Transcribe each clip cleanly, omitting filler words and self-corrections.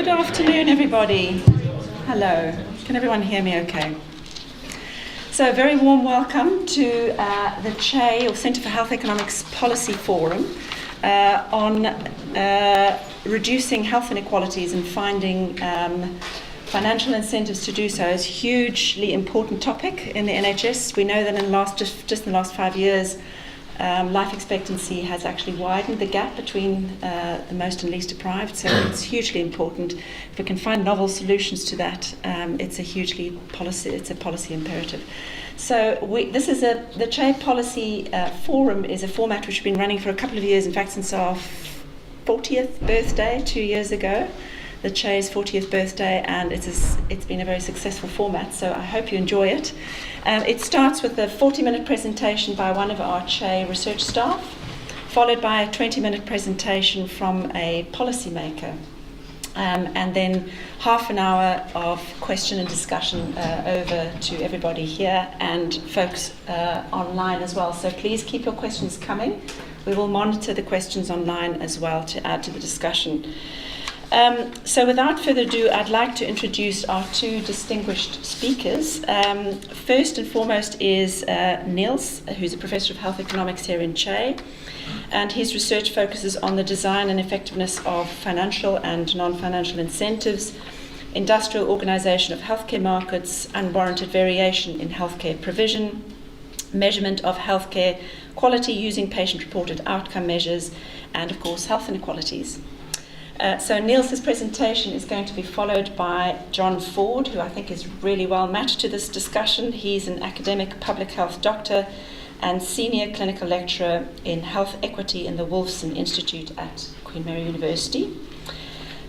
Good afternoon, everybody. Hello. Can everyone hear me okay? So a very warm welcome to the CHE, or Centre for Health Economics Policy Forum on reducing health inequalities and finding financial incentives to do so is a hugely important topic in the NHS. We know that in the last 5 years, life expectancy has actually widened the gap between the most and least deprived, so it's hugely important. If we can find novel solutions to that, it's a policy imperative. So the CHE Policy Forum is a format which we've been running for a couple of years, in fact since our 40th birthday 2 years ago, the CHE's 40th birthday, and it's been a very successful format, so I hope you enjoy it. It starts with a 40-minute presentation by one of our CHE research staff, followed by a 20-minute presentation from a policymaker, and then half an hour of question and discussion over to everybody here and folks online as well. So please keep your questions coming. We will monitor the questions online as well to add to the discussion. So without further ado, I'd like to introduce our two distinguished speakers. First and foremost is Nils, who's a Professor of Health Economics here in CHE, and his research focuses on the design and effectiveness of financial and non-financial incentives, industrial organisation of healthcare markets, unwarranted variation in healthcare provision, measurement of healthcare quality using patient-reported outcome measures, and of course health inequalities. So Niels's presentation is going to be followed by John Ford, who I think is really well matched to this discussion. He's an academic public health doctor and senior clinical lecturer in health equity in the Wolfson Institute at Queen Mary University.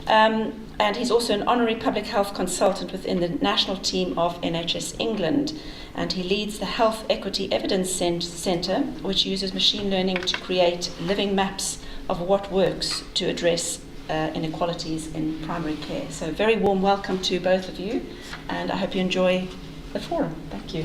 And he's also an honorary public health consultant within the national team of NHS England. And he leads the Health Equity Evidence Centre, which uses machine learning to create living maps of what works to address inequalities in primary care. So a very warm welcome to both of you, and I hope you enjoy the forum. Thank you.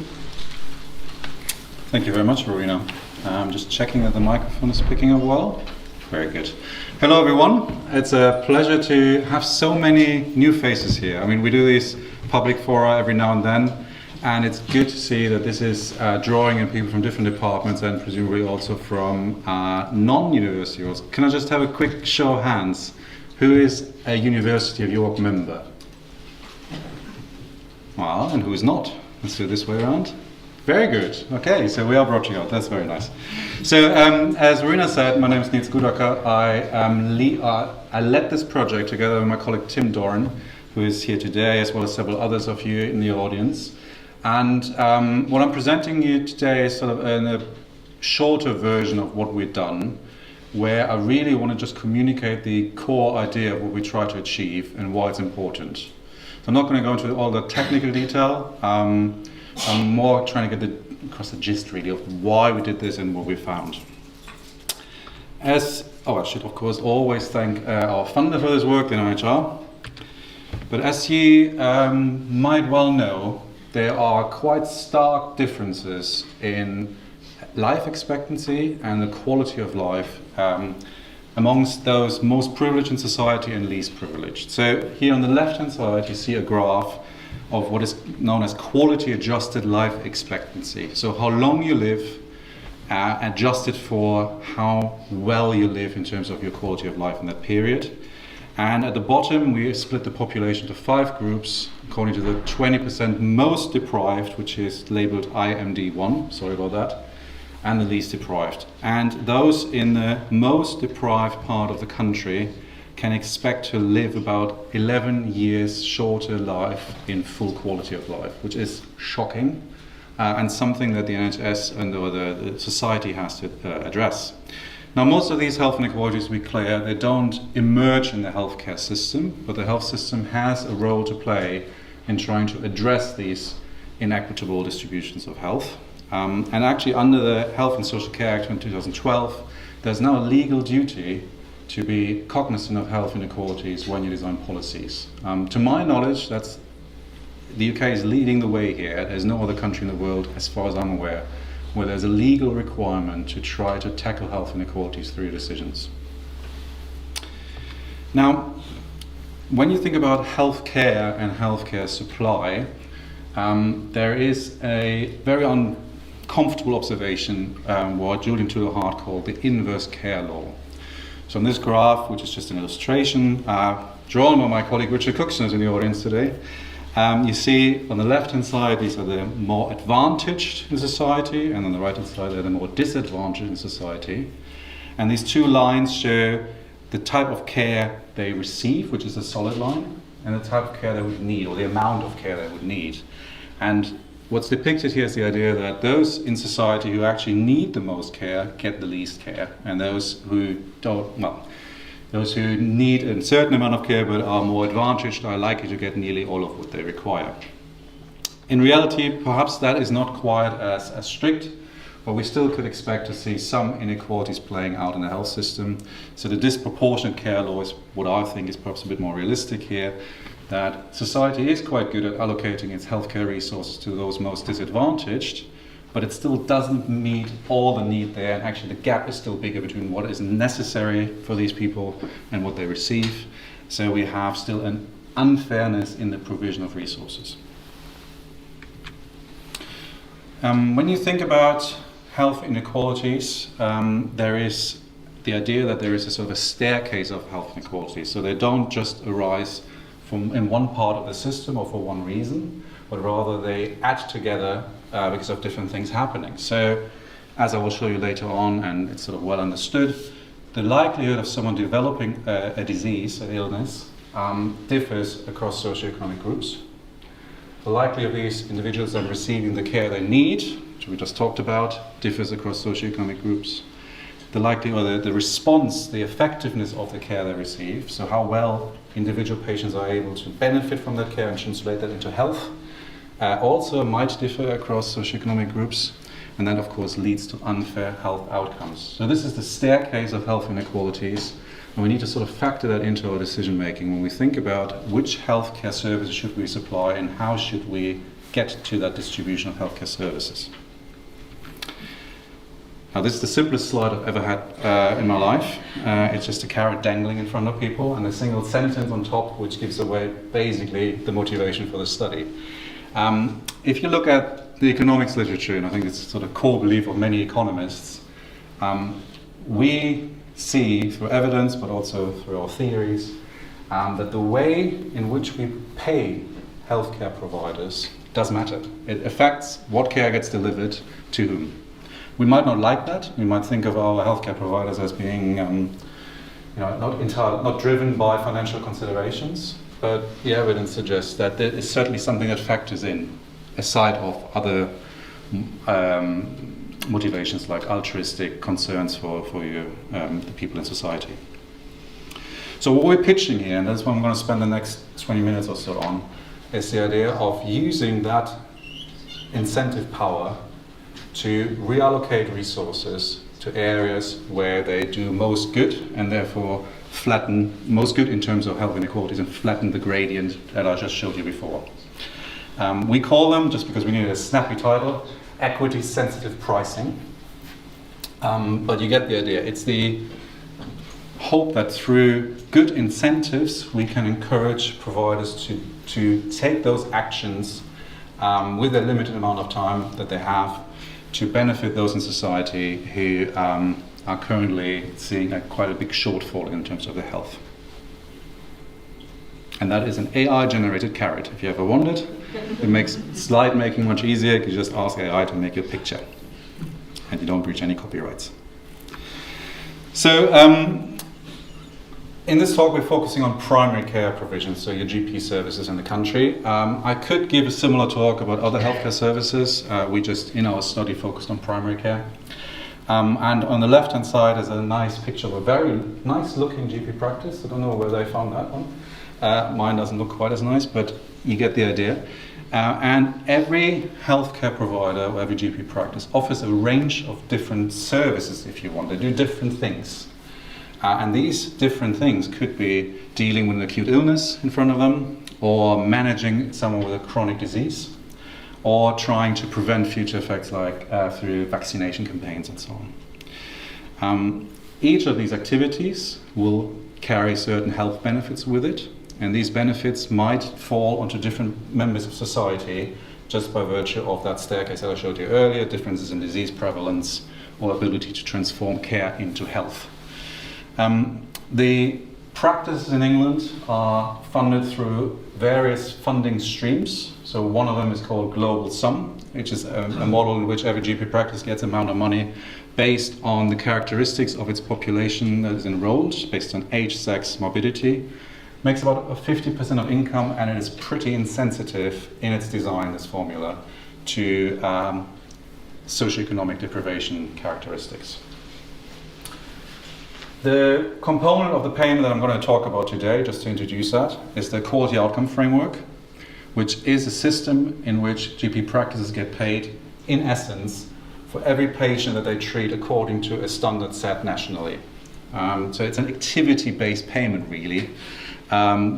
Thank you very much, Rowena. I'm just checking that the microphone is picking up well. Very good. Hello everyone. It's a pleasure to have so many new faces here. I mean, we do these public fora every now and then, and it's good to see that this is drawing in people from different departments and presumably also from non-university roles. Can I just have a quick show of hands? Who is a University of York member? Well, and who is not? Let's do it this way around. Very good. Okay, so we are branching out. That's very nice. So, as Rowena said, my name is Nils Gutacker. I led this project together with my colleague Tim Doran, who is here today, as well as several others of you in the audience. And what I'm presenting you today is sort of a shorter version of what we've done, where I really want to just communicate the core idea of what we try to achieve and why it's important. So I'm not going to go into all the technical detail. I'm more trying to get across the gist really of why we did this and what we found. I should of course always thank our funder for this work, the NIHR. But as you might well know, there are quite stark differences in life expectancy and the quality of life amongst those most privileged in society and least privileged. So here on the left-hand side you see a graph of what is known as quality adjusted life expectancy. So how long you live adjusted for how well you live in terms of your quality of life in that period. And at the bottom we split the population into 5 groups according to the 20% most deprived, which is labeled IMD1, sorry about that, and the least deprived. And those in the most deprived part of the country can expect to live about 11 years shorter life in full quality of life, which is shocking and something that the NHS and the society has to address. Now, most of these health inequalities, to be clear, they don't emerge in the healthcare system, but the health system has a role to play in trying to address these inequitable distributions of health. And actually under the Health and Social Care Act in 2012, there's now a legal duty to be cognizant of health inequalities when you design policies. To my knowledge, the UK is leading the way here. There's no other country in the world, as far as I'm aware, where there's a legal requirement to try to tackle health inequalities through decisions. Now, when you think about healthcare and healthcare supply, there is a very uncomfortable observation, what Julian Tudor-Hart called the inverse care law. So on this graph, which is just an illustration, drawn by my colleague Richard Cookson, who's in the audience today, you see on the left-hand side, these are the more advantaged in society, and on the right-hand side, they're the more disadvantaged in society. And these two lines show the type of care they receive, which is the solid line, and the type of care they would need, or the amount of care they would need. And what's depicted here is the idea that those in society who actually need the most care get the least care, and those who don't, well, those who need a certain amount of care but are more advantaged are likely to get nearly all of what they require. In reality, perhaps that is not quite as strict, but we still could expect to see some inequalities playing out in the health system. So the disproportionate care law is what I think is perhaps a bit more realistic here, that society is quite good at allocating its healthcare resources to those most disadvantaged, but it still doesn't meet all the need there, and actually the gap is still bigger between what is necessary for these people and what they receive. So we have still an unfairness in the provision of resources. When you think about health inequalities, there is the idea that there is a sort of a staircase of health inequalities. So they don't just arise from in one part of the system or for one reason, but rather they add together because of different things happening. So, as I will show you later on, and it's sort of well understood, the likelihood of someone developing a disease, an illness, differs across socioeconomic groups. The likelihood of these individuals then receiving the care they need, which we just talked about, differs across socioeconomic groups. The likelihood, or the response, the effectiveness of the care they receive, so how well individual patients are able to benefit from that care and translate that into health, also might differ across socioeconomic groups, and that of course leads to unfair health outcomes. So this is the staircase of health inequalities, and we need to sort of factor that into our decision making when we think about which healthcare services should we supply and how should we get to that distribution of healthcare services. Now this is the simplest slide I've ever had in my life. It's just a carrot dangling in front of people and a single sentence on top which gives away basically the motivation for the study. If you look at the economics literature, and I think it's sort of core belief of many economists, we see through evidence but also through our theories that the way in which we pay healthcare providers does matter. It affects what care gets delivered to whom. We might not like that. We might think of our healthcare providers as being not driven by financial considerations, but the evidence suggests that there is certainly something that factors in, aside of other motivations like altruistic concerns for the people in society. So what we're pitching here, and that's what I'm going to spend the next 20 minutes or so on, is the idea of using that incentive power to reallocate resources to areas where they do most good, and therefore flatten most good in terms of health inequalities and flatten the gradient that I just showed you before. We call them, just because we needed a snappy title, equity sensitive pricing. But you get the idea. It's the hope that through good incentives we can encourage providers to take those actions with a limited amount of time that they have to benefit those in society who are currently seeing quite a big shortfall in terms of their health. And that is an AI-generated carrot. If you ever wondered, it makes slide making much easier. You just ask AI to make your picture, and you don't breach any copyrights. So, in this talk, we're focusing on primary care provision, so your GP services in the country. I could give a similar talk about other healthcare services. We just, in our study, focused on primary care. And on the left-hand side is a nice picture of a very nice-looking GP practice. I don't know where they found that one. Mine doesn't look quite as nice, but you get the idea. And every healthcare provider or every GP practice offers a range of different services, if you want. They do different things. And these different things could be dealing with an acute illness in front of them, or managing someone with a chronic disease, or trying to prevent future effects like through vaccination campaigns and so on. Each of these activities will carry certain health benefits with it, and these benefits might fall onto different members of society just by virtue of that staircase that I showed you earlier, differences in disease prevalence or ability to transform care into health. The practices in England are funded through various funding streams. So one of them is called Global Sum, which is a model in which every GP practice gets an amount of money based on the characteristics of its population that is enrolled, based on age, sex, morbidity. Makes about 50% of income, and it is pretty insensitive in its design, this formula, to socioeconomic deprivation characteristics. The component of the payment that I'm going to talk about today, just to introduce that, is the quality outcome framework, which is a system in which GP practices get paid, in essence, for every patient that they treat according to a standard set nationally. So it's an activity-based payment, really.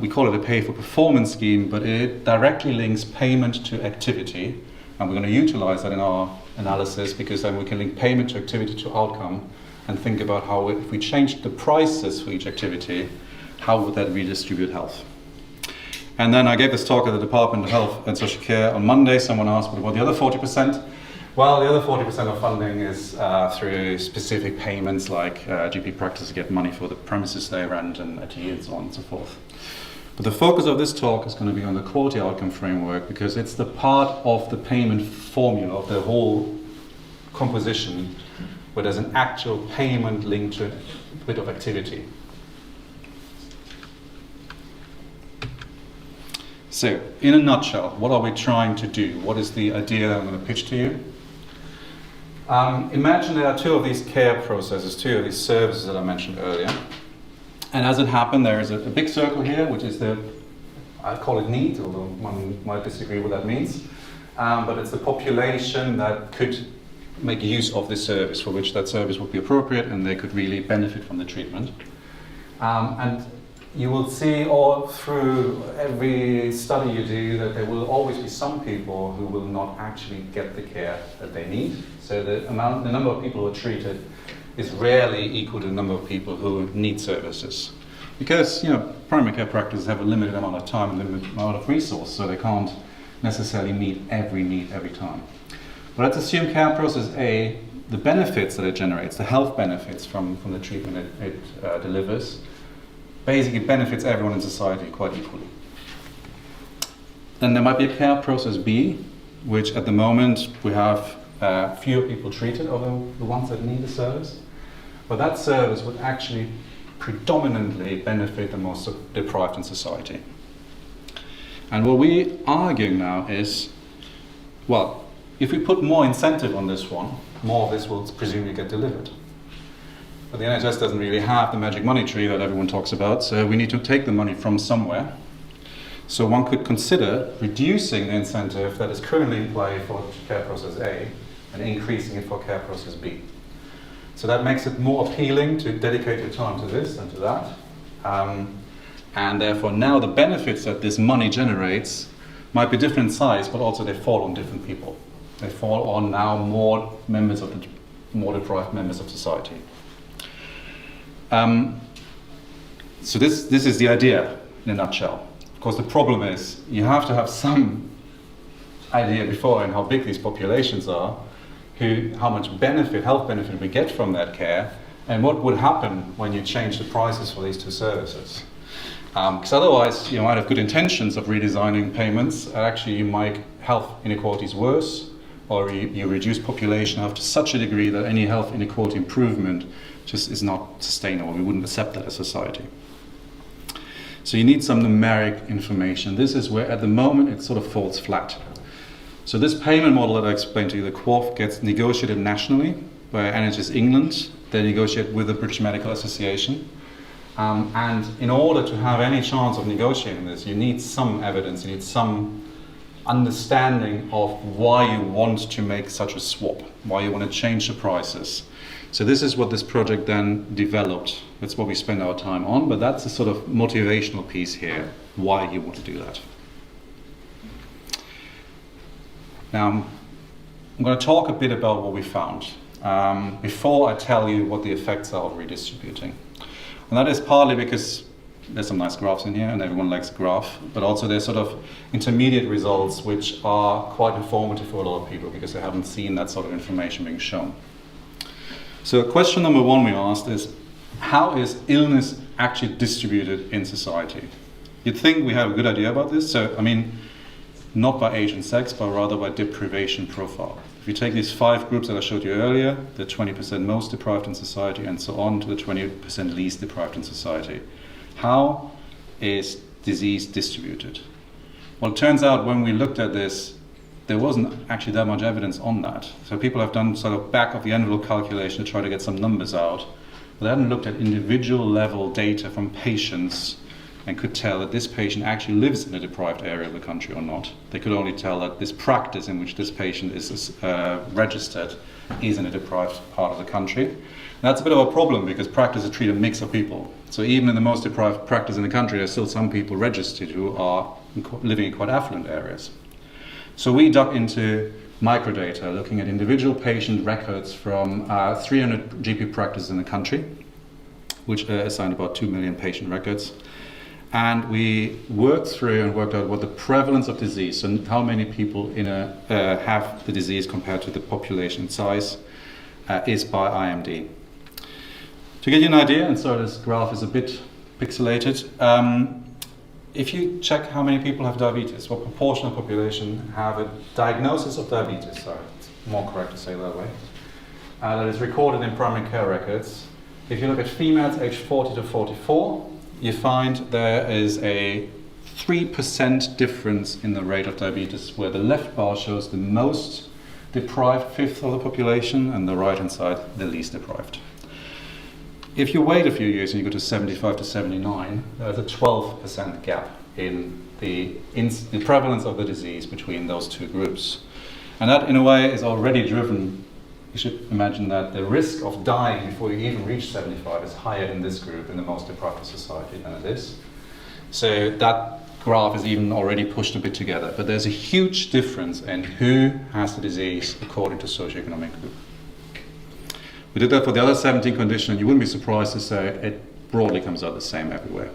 We call it a pay-for-performance scheme, but it directly links payment to activity, and we're going to utilize that in our analysis, because then we can link payment to activity to outcome and think about how, if we change the prices for each activity, how would that redistribute health? And then I gave this talk at the Department of Health and Social Care on Monday. Someone asked, what about the other 40%? Well, the other 40% of funding is through specific payments, like GP practices get money for the premises they rent and IT and so on and so forth. But the focus of this talk is going to be on the quality outcome framework, because it's the part of the payment formula, of the whole composition, where there's an actual payment linked to a bit of activity. So, in a nutshell, what are we trying to do? What is the idea I'm going to pitch to you? Imagine there are two of these care processes, two of these services that I mentioned earlier. And as it happened, there is a big circle here, which is I call it need, although one might disagree what that means. But it's the population that could make use of this service, for which that service would be appropriate, and they could really benefit from the treatment. And you will see all through every study you do that there will always be some people who will not actually get the care that they need. So the number of people who are treated is rarely equal to the number of people who need services. Because, primary care practices have a limited amount of time and limited amount of resource, so they can't necessarily meet every need every time. But let's assume care process A, the benefits that it generates, the health benefits from the treatment it delivers, basically benefits everyone in society quite equally. Then there might be a care process B, which at the moment we have fewer people treated of the ones that need the service. But that service would actually predominantly benefit the most deprived in society. And what we're arguing now is, well, if we put more incentive on this one, more of this will presumably get delivered. But the NHS doesn't really have the magic money tree that everyone talks about, so we need to take the money from somewhere. So one could consider reducing the incentive that is currently in play for care process A and increasing it for care process B. So that makes it more appealing to dedicate your time to this and to that. And therefore now the benefits that this money generates might be different in size, but also they fall on different people. They fall on now more deprived members of society. So this is the idea in a nutshell. Of course, the problem is you have to have some idea before on how big these populations are, how much health benefit we get from that care, and what would happen when you change the prices for these two services. Because otherwise, you might have good intentions of redesigning payments, and actually you make health inequalities worse, or you reduce population health to such a degree that any health inequality improvement just is not sustainable. We wouldn't accept that as society. So you need some numeric information. This is where at the moment it sort of falls flat. So this payment model that I explained to you, the QOF, gets negotiated nationally by NHS England. They negotiate with the British Medical Association. And in order to have any chance of negotiating this, you need some evidence, you need some understanding of why you want to make such a swap, why you want to change the prices. So this is what this project then developed. That's what we spend our time on, but that's a sort of motivational piece here, why you want to do that. Now, I'm going to talk a bit about what we found before I tell you what the effects are of redistributing. And that is partly because there's some nice graphs in here, and everyone likes a graph, but also there's sort of intermediate results which are quite informative for a lot of people because they haven't seen that sort of information being shown. So question number one we asked is, how is illness actually distributed in society? You'd think we have a good idea about this. So, I mean, not by age and sex, but rather by deprivation profile. If you take these 5 groups that I showed you earlier, the 20% most deprived in society and so on to the 20% least deprived in society, how is disease distributed? Well, it turns out when we looked at this, there wasn't actually that much evidence on that. So people have done sort of back of the envelope calculation to try to get some numbers out, but they hadn't looked at individual level data from patients and could tell that this patient actually lives in a deprived area of the country or not. They could only tell that this practice in which this patient is registered is in a deprived part of the country. And that's a bit of a problem because practices treat a mix of people. So even in the most deprived practice in the country, there's still some people registered who are living in quite affluent areas. So we dug into microdata, looking at individual patient records from 300 GP practices in the country, which assigned about 2 million patient records. And we worked through and worked out what the prevalence of disease, and how many people have the disease compared to the population size, is by IMD. To give you an idea, and sorry this graph is a bit pixelated, if you check how many people have diabetes, what proportion of the population have a diagnosis of diabetes, sorry, it's more correct to say that way, that is recorded in primary care records. If you look at females aged 40 to 44, you find there is a 3% difference in the rate of diabetes, where the left bar shows the most deprived fifth of the population and the right hand side the least deprived. If you wait a few years and you go to 75 to 79, there's a 12% gap in the prevalence of the disease between those two groups. And that in a way is already driven. You should imagine that the risk of dying before you even reach 75 is higher in this group in the most deprived society than it is. So that graph is even already pushed a bit together. But there's a huge difference in who has the disease according to socioeconomic group. We did that for the other 17 conditions, and you wouldn't be surprised to say it broadly comes out the same everywhere.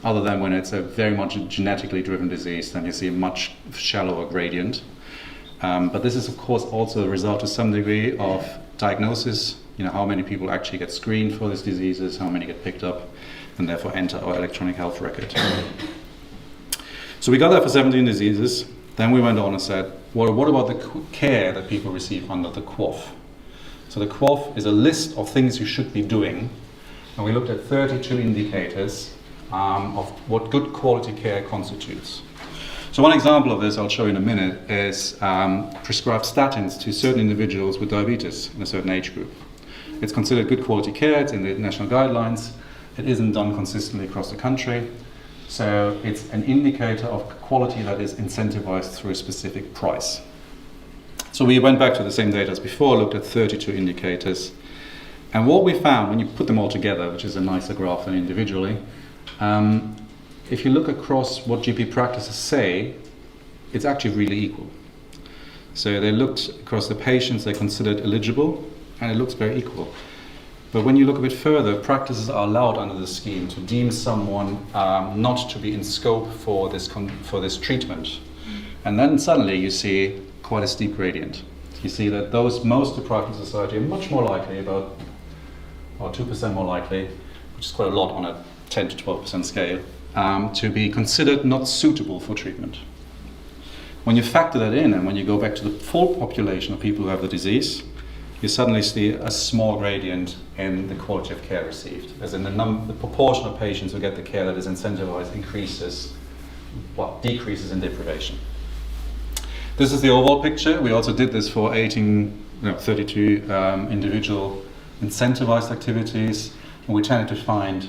Other than when it's a very much genetically driven disease, then you see a much shallower gradient. But this is, of course, also a result to some degree of diagnosis. You know, how many people actually get screened for these diseases, how many get picked up, and therefore enter our electronic health record. So we got that for 17 diseases. Then we went on and said, well, what about the care that people receive under the QOF? So the QOF is a list of things you should be doing. And we looked at 32 indicators of what good quality care constitutes. So one example of this I'll show you in a minute is prescribed statins to certain individuals with diabetes in a certain age group. It's considered good quality care, it's in the national guidelines, it isn't done consistently across the country, so it's an indicator of quality that is incentivized through a specific price. So we went back to the same data as before, looked at 32 indicators, and what we found when you put them all together, which is a nicer graph than individually, if you look across what GP practices say, it's actually really equal. So they looked across the patients they considered eligible, and it looks very equal. But when you look a bit further, practices are allowed under the scheme to deem someone not to be in scope for this treatment. And then suddenly you see quite a steep gradient. You see that those most deprived in society are much more likely, about 2% more likely, which is quite a lot on a 10 to 12% scale, to be considered not suitable for treatment. When you factor that in, and when you go back to the full population of people who have the disease, you suddenly see a small gradient in the quality of care received, as in the proportion of patients who get the care that is incentivized decreases in deprivation. This is the overall picture. We also did this for 32 individual incentivized activities, and we tended to find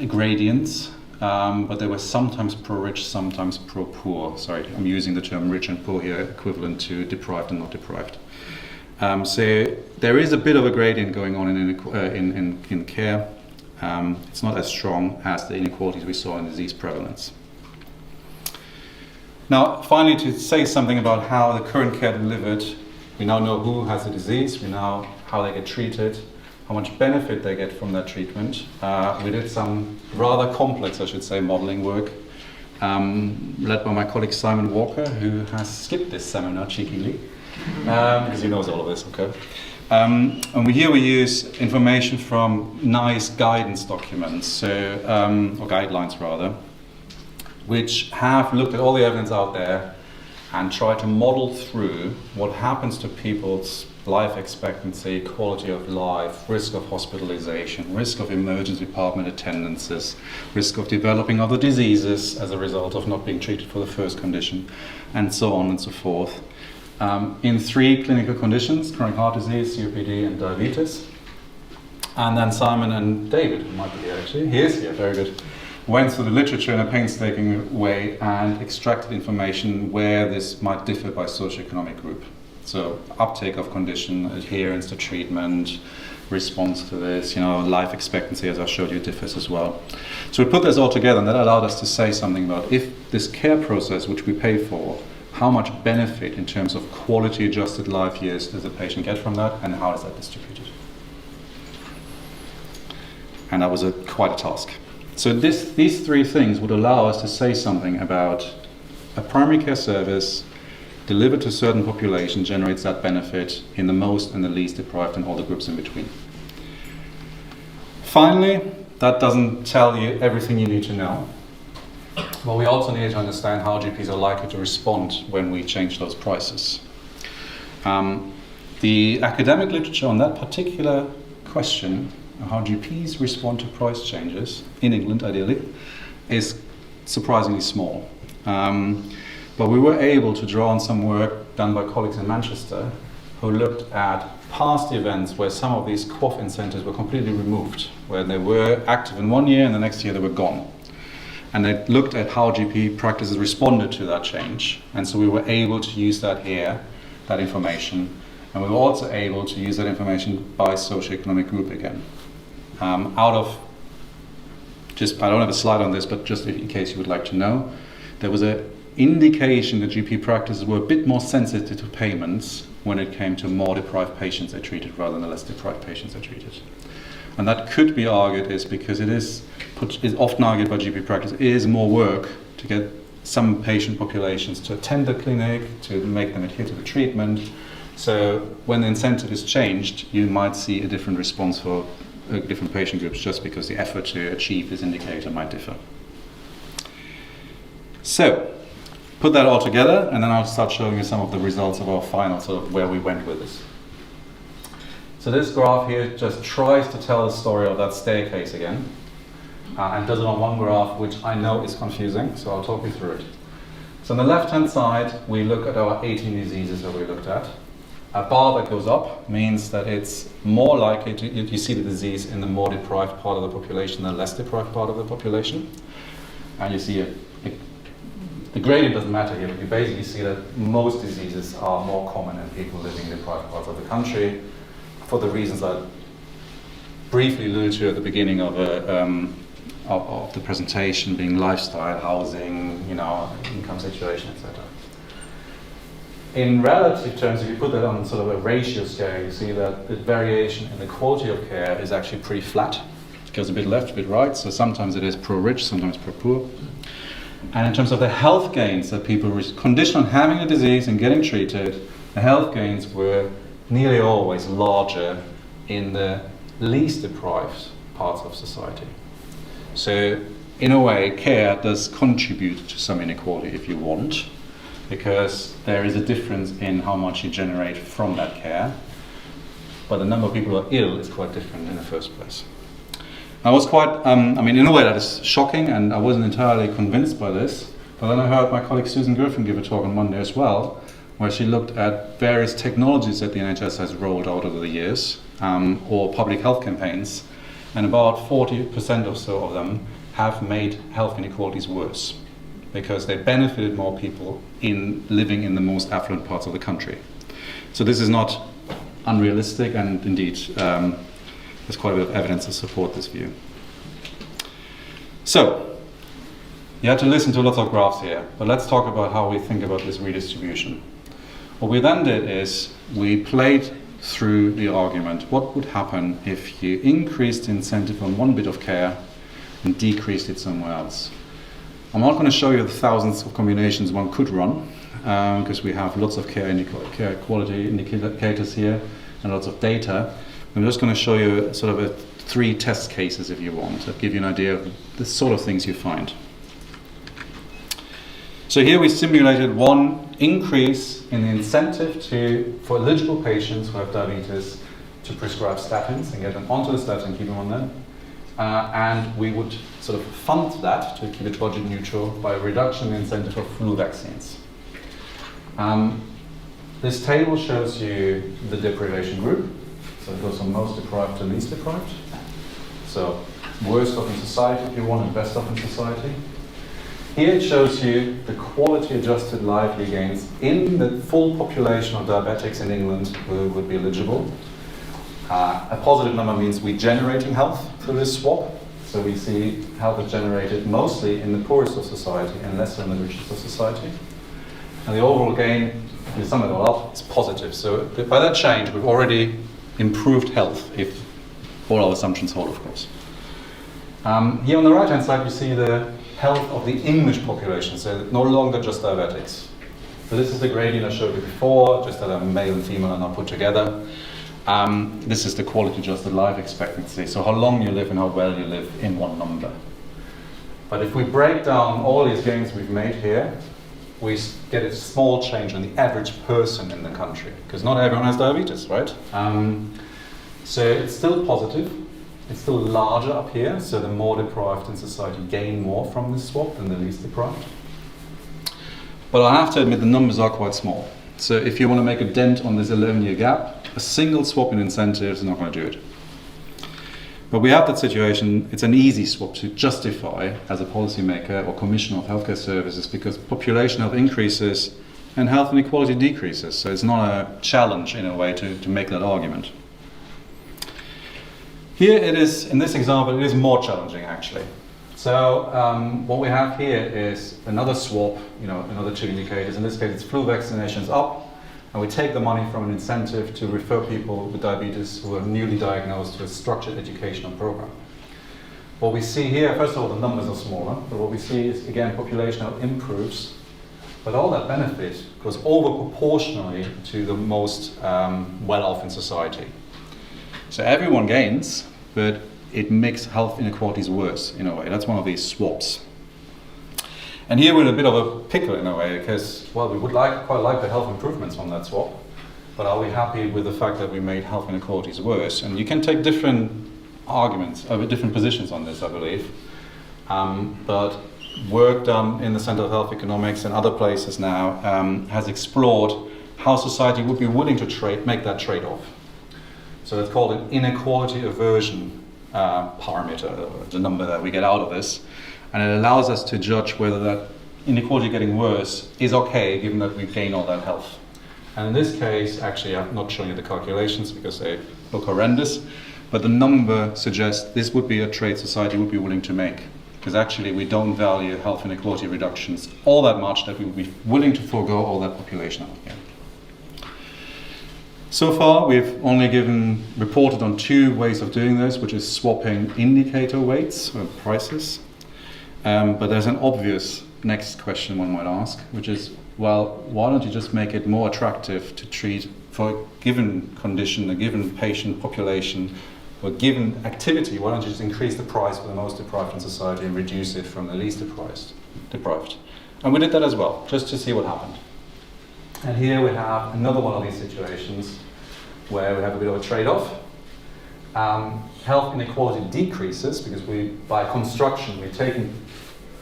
gradients, but they were sometimes pro-rich, sometimes pro-poor. Sorry, I'm using the term rich and poor here, equivalent to deprived and not deprived. So there is a bit of a gradient going on in care. It's not as strong as the inequalities we saw in disease prevalence. Now, finally, to say something about how the current care delivered, we now know who has the disease, we know how they get treated, how much benefit they get from that treatment. We did some rather complex, I should say, modeling work, led by my colleague Simon Walker, who has skipped this seminar cheekily, because he knows all of this, okay? And here we use information from NICE guidance documents, or guidelines rather, which have looked at all the evidence out there and tried to model through what happens to people's life expectancy, quality of life, risk of hospitalization, risk of emergency department attendances, risk of developing other diseases as a result of not being treated for the first condition, and so on and so forth. In 3 clinical conditions: chronic heart disease, COPD, and diabetes. And then Simon and David, who might be here actually, he is here, very good, went through the literature in a painstaking way and extracted information where this might differ by socioeconomic group. So uptake of condition, adherence to treatment, response to this, life expectancy, as I showed you, differs as well. So we put this all together, and that allowed us to say something about if this care process, which we pay for, how much benefit in terms of quality adjusted life years does the patient get from that, and how is that distributed? And that was quite a task. So these 3 things would allow us to say something about a primary care service delivered to a certain population generates that benefit in the most and the least deprived and all the groups in between. Finally, that doesn't tell you everything you need to know. Well, we also need to understand how GPs are likely to respond when we change those prices. The academic literature on that particular question, how GPs respond to price changes, in England ideally, is surprisingly small. But we were able to draw on some work done by colleagues in Manchester who looked at past events where some of these QOF incentives were completely removed, where they were active in 1 year and the next year they were gone. And they looked at how GP practices responded to that change. And so we were able to use that here, that information. And we were also able to use that information by socioeconomic group again. I don't have a slide on this, but just in case you would like to know, there was an indication that GP practices were a bit more sensitive to payments when it came to more deprived patients they treated rather than the less deprived patients they treated. And that could be argued is because it is often argued by GP practice, it is more work to get some patient populations to attend the clinic, to make them adhere to the treatment. So when the incentive is changed, you might see a different response for different patient groups just because the effort to achieve this indicator might differ. So, put that all together, and then I'll start showing you some of the results of our final sort of where we went with this. So this graph here just tries to tell the story of that staircase again, and does it on one graph, which I know is confusing, so I'll talk you through it. So on the left-hand side, we look at our 18 diseases that we looked at. A bar that goes up means that it's more likely you see the disease in the more deprived part of the population than the less deprived part of the population. And you see the gradient doesn't matter here, but you basically see that most diseases are more common in people living in deprived parts of the country for the reasons I briefly alluded to at the beginning of the presentation, being lifestyle, housing, income situation, etc. In relative terms, if you put that on sort of a ratio scale, you see that the variation in the quality of care is actually pretty flat. It goes a bit left, a bit right, so sometimes it is pro-rich, sometimes pro-poor. And in terms of the health gains that people conditioned on having a disease and getting treated, the health gains were nearly always larger in the least deprived parts of society. So in a way, care does contribute to some inequality if you want, because there is a difference in how much you generate from that care, but the number of people who are ill is quite different in the first place. I was quite, in a way that is shocking, and I wasn't entirely convinced by this, but then I heard my colleague Susan Griffin give a talk on Monday as well, where she looked at various technologies that the NHS has rolled out over the years, or public health campaigns, and about 40% or so of them have made health inequalities worse, because they benefited more people in living in the most affluent parts of the country. So this is not unrealistic, and indeed there's quite a bit of evidence to support this view. So, you had to listen to lots of graphs here, but let's talk about how we think about this redistribution. What we then did is we played through the argument. What would happen if you increased the incentive on one bit of care and decreased it somewhere else? I'm not going to show you the thousands of combinations one could run, because we have lots of care quality indicators here and lots of data. I'm just going to show you sort of 3 test cases, if you want, to give you an idea of the sort of things you find. So here we simulated one increase in the incentive for eligible patients who have diabetes to prescribe statins and get them onto the statin, keep them on them. And we would sort of fund that to keep it budget neutral by a reduction in incentive for flu vaccines. This table shows you the deprivation group. So it goes from most deprived to least deprived. So worst off in society, if you want, and best off in society. Here it shows you the quality-adjusted life year gains in the full population of diabetics in England who would be eligible. A positive number means we're generating health through this swap. So we see health is generated mostly in the poorest of society and less in the richest of society. And the overall gain, if you sum it all up, is positive. So by that change, we've already improved health, if all our assumptions hold, of course. Here on the right-hand side, you see the health of the English population, so no longer just diabetics. So this is the gradient I showed you before, just that a male and female are not put together. This is the quality-adjusted life expectancy, so how long you live and how well you live in one number. But if we break down all these gains we've made here, we get a small change on the average person in the country, because not everyone has diabetes, right? So it's still positive. It's still larger up here, so the more deprived in society gain more from this swap than the least deprived. But I have to admit the numbers are quite small. So if you want to make a dent on this 11-year gap, a single swap in incentives is not going to do it. But we have that situation, it's an easy swap to justify as a policymaker or commissioner of healthcare services, because population health increases and health inequality decreases. So it's not a challenge in a way to make that argument. Here it is, in this example, it is more challenging actually. So what we have here is another swap, another 2 indicators. In this case, it's flu vaccinations up, and we take the money from an incentive to refer people with diabetes who are newly diagnosed to a structured educational program. What we see here, first of all, the numbers are smaller, but what we see is, again, population health improves, but all that benefit goes over proportionally to the most well-off in society. So everyone gains, but it makes health inequalities worse in a way. That's one of these swaps. And here we're in a bit of a pickle in a way, because, well, we would quite like the health improvements from that swap, but are we happy with the fact that we made health inequalities worse? And you can take different arguments, different positions on this, I believe. But work done in the Center of Health Economics and other places now has explored how society would be willing to make that trade-off. So it's called an inequality aversion parameter, the number that we get out of this. And it allows us to judge whether that inequality getting worse is okay, given that we gain all that health. And in this case, actually, I'm not showing you the calculations because they look horrendous, but the number suggests this would be a trade society would be willing to make. Because actually, we don't value health inequality reductions all that much that we would be willing to forego all that population out here. So far, we've only reported on 2 ways of doing this, which is swapping indicator weights or prices. But there's an obvious next question one might ask, which is, well, why don't you just make it more attractive to treat for a given condition, a given patient population, or a given activity? Why don't you just increase the price for the most deprived in society and reduce it from the least deprived? And we did that as well, just to see what happened. And here we have another one of these situations where we have a bit of a trade-off. Health inequality decreases because by construction, we're taking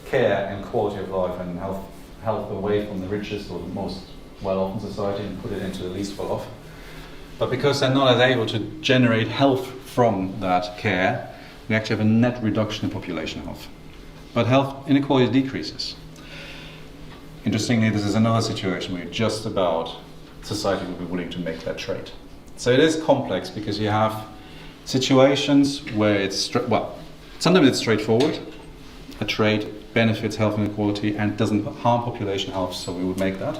care and quality of life and health away from the richest or the most well-off in society and put it into the least well-off. But because they're not as able to generate health from that care, we actually have a net reduction in population health. But health inequality decreases. Interestingly, this is another situation where just about society will be willing to make that trade. So it is complex because you have situations where sometimes it's straightforward. A trade benefits health inequality and doesn't harm population health, so we would make that.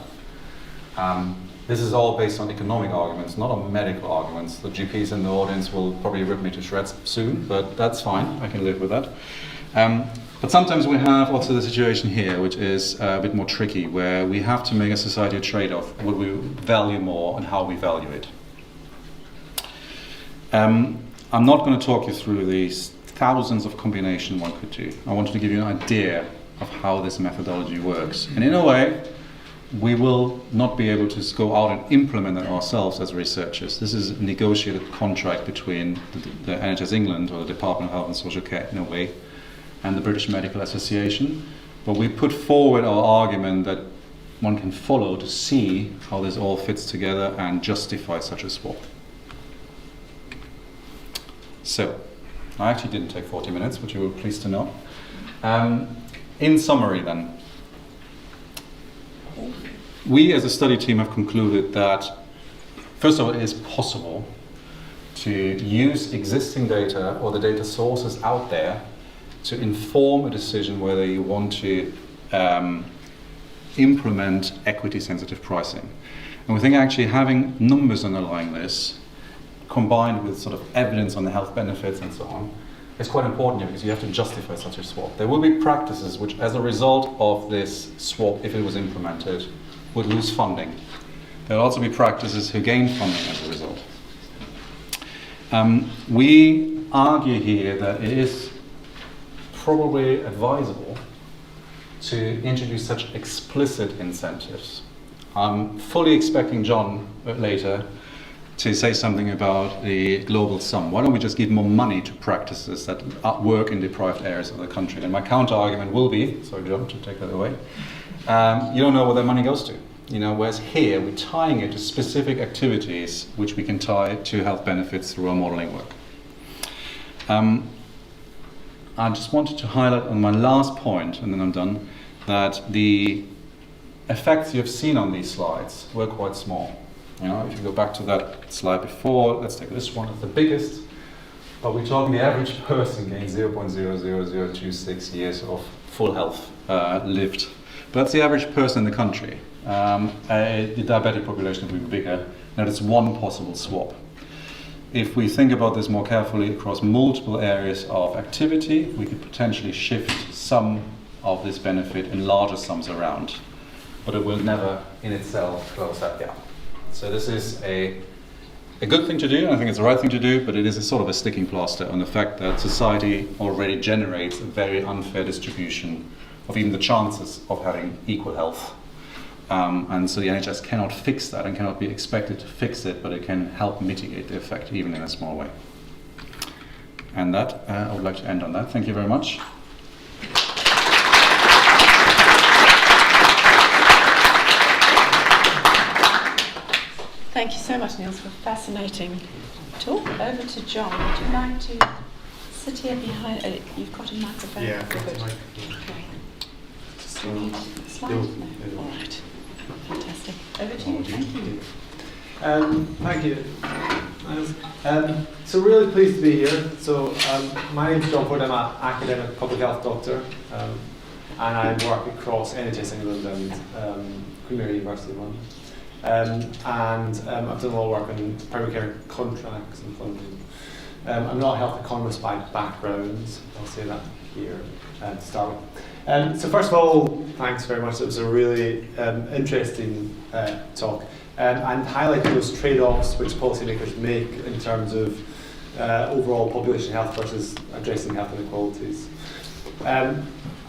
This is all based on economic arguments, not on medical arguments. The GPs in the audience will probably rip me to shreds soon, but that's fine. I can live with that. But sometimes we have also the situation here, which is a bit more tricky, where we have to make a society a trade-off, what we value more and how we value it. I'm not going to talk you through these thousands of combinations one could do. I wanted to give you an idea of how this methodology works. And in a way, we will not be able to go out and implement it ourselves as researchers. This is a negotiated contract between the NHS England, or the Department of Health and Social Care in a way, and the British Medical Association. But we put forward our argument that one can follow to see how this all fits together and justify such a swap. So, I actually didn't take 40 minutes, which you were pleased to know. In summary then, we as a study team have concluded that, first of all, it is possible to use existing data or the data sources out there to inform a decision whether you want to implement equity-sensitive pricing. And we think actually having numbers underlying this, combined with sort of evidence on the health benefits and so on, is quite important here because you have to justify such a swap. There will be practices which, as a result of this swap, if it was implemented, would lose funding. There will also be practices who gain funding as a result. We argue here that it is probably advisable to introduce such explicit incentives. I'm fully expecting John later to say something about the global sum. Why don't we just give more money to practices that work in deprived areas of the country? And my counter argument will be, sorry John, to take that away, you don't know where that money goes to. Whereas here we're tying it to specific activities which we can tie to health benefits through our modeling work. I just wanted to highlight on my last point, and then I'm done, that the effects you've seen on these slides were quite small. If you go back to that slide before, let's take this one as the biggest, but we're talking the average person gains 0.00026 years of full health lived. But that's the average person in the country. The diabetic population will be bigger. Now that's one possible swap. If we think about this more carefully across multiple areas of activity, we could potentially shift some of this benefit in larger sums around, but it will never in itself close that gap. So this is a good thing to do, and I think it's the right thing to do, but it is a sort of a sticking plaster on the fact that society already generates a very unfair distribution of even the chances of having equal health. And so the NHS cannot fix that and cannot be expected to fix it, but it can help mitigate the effect even in a small way. And that, I would like to end on that. Thank you very much. Thank you so much, Nils, for a fascinating talk. Over to John. Would you like to sit here behind? You've got a microphone. Yeah, I've got a Good. microphone. Okay. Do you need a slide? No. All right. Fantastic. Over to you. Thank you. Thank you. So really pleased to be here. So my name is John Ford. I'm an academic public health doctor, and I work across NHS England and Queen Mary University of London. I've done a lot of work on primary care contracts and funding. I'm not a health economist by background. I'll say that here to start with. So first of all, thanks very much. It was a really interesting talk, and highlighting those trade-offs which policymakers make in terms of overall population health versus addressing health inequalities.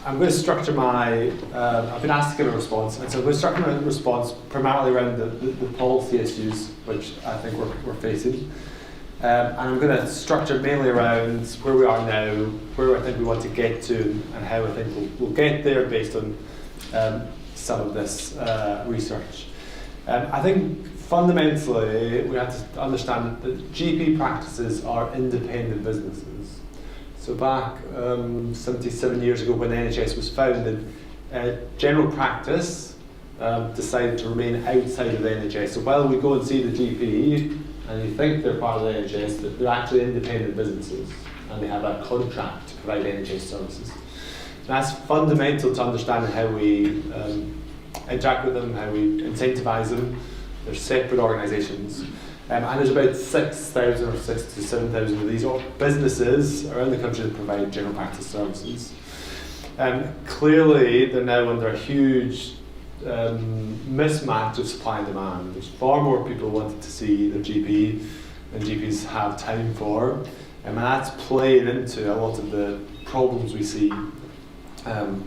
I'm going to structure my, I've been asked to give a response, and so I'm going to structure my response primarily around the policy issues which I think we're facing. And I'm going to structure mainly around where we are now, where I think we want to get to, and how I think we'll get there based on some of this research. I think fundamentally we have to understand that GP practices are independent businesses. So back 77 years ago when the NHS was founded, general practice decided to remain outside of the NHS. So while we go and see the GP and you think they're part of the NHS, they're actually independent businesses and they have a contract to provide NHS services. And that's fundamental to understanding how we interact with them, how we incentivise them, They're separate organisations. And there's about 6,000 or 6,000 to 7,000 of these businesses around the country that provide general practice services. Clearly, they're now under a huge mismatch of supply and demand. There's far more people wanting to see their GP than GPs have time for. And that's playing into a lot of the problems we see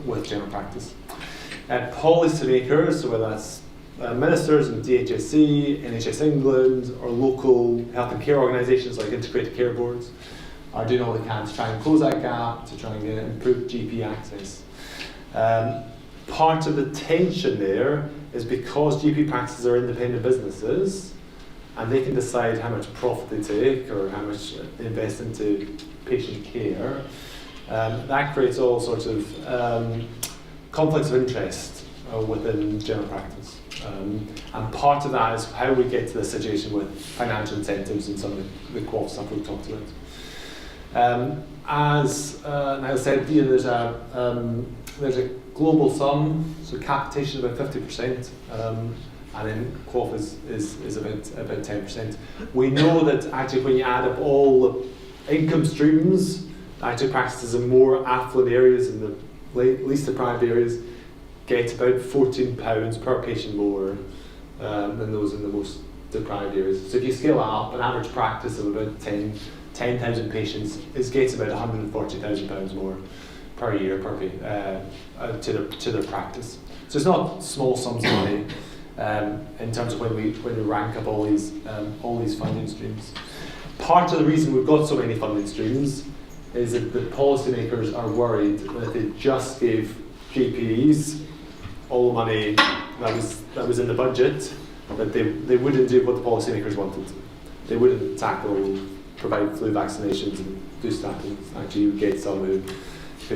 with general practice. Policymakers, so whether that's ministers in DHSC, NHS England, or local health and care organisations like integrated care boards, are doing all they can to try and close that gap, to try and get improved GP access. Part of the tension there is because GP practices are independent businesses, and they can decide how much profit they take or how much they invest into patient care. That creates all sorts of conflicts of interest within general practice. And part of that is how we get to the situation with financial incentives and some of the QOF stuff we've talked about. As Niall said, there's a global sum, so capitation about 50%, and then QOF is about 10%. We know that actually when you add up all the income streams, actually practices in more affluent areas and the least deprived areas get about £14 per patient more than those in the most deprived areas. So if you scale that up, an average practice of about 10,000 patients gets about £140,000 more per year to their practice. So it's not small sums of money in terms of when we rank up all these funding streams. Part of the reason we've got so many funding streams is that the policymakers are worried that if they just gave GPs all the money that was in the budget, that they wouldn't do what the policymakers wanted. They wouldn't provide flu vaccinations and do stuff, and actually you get some who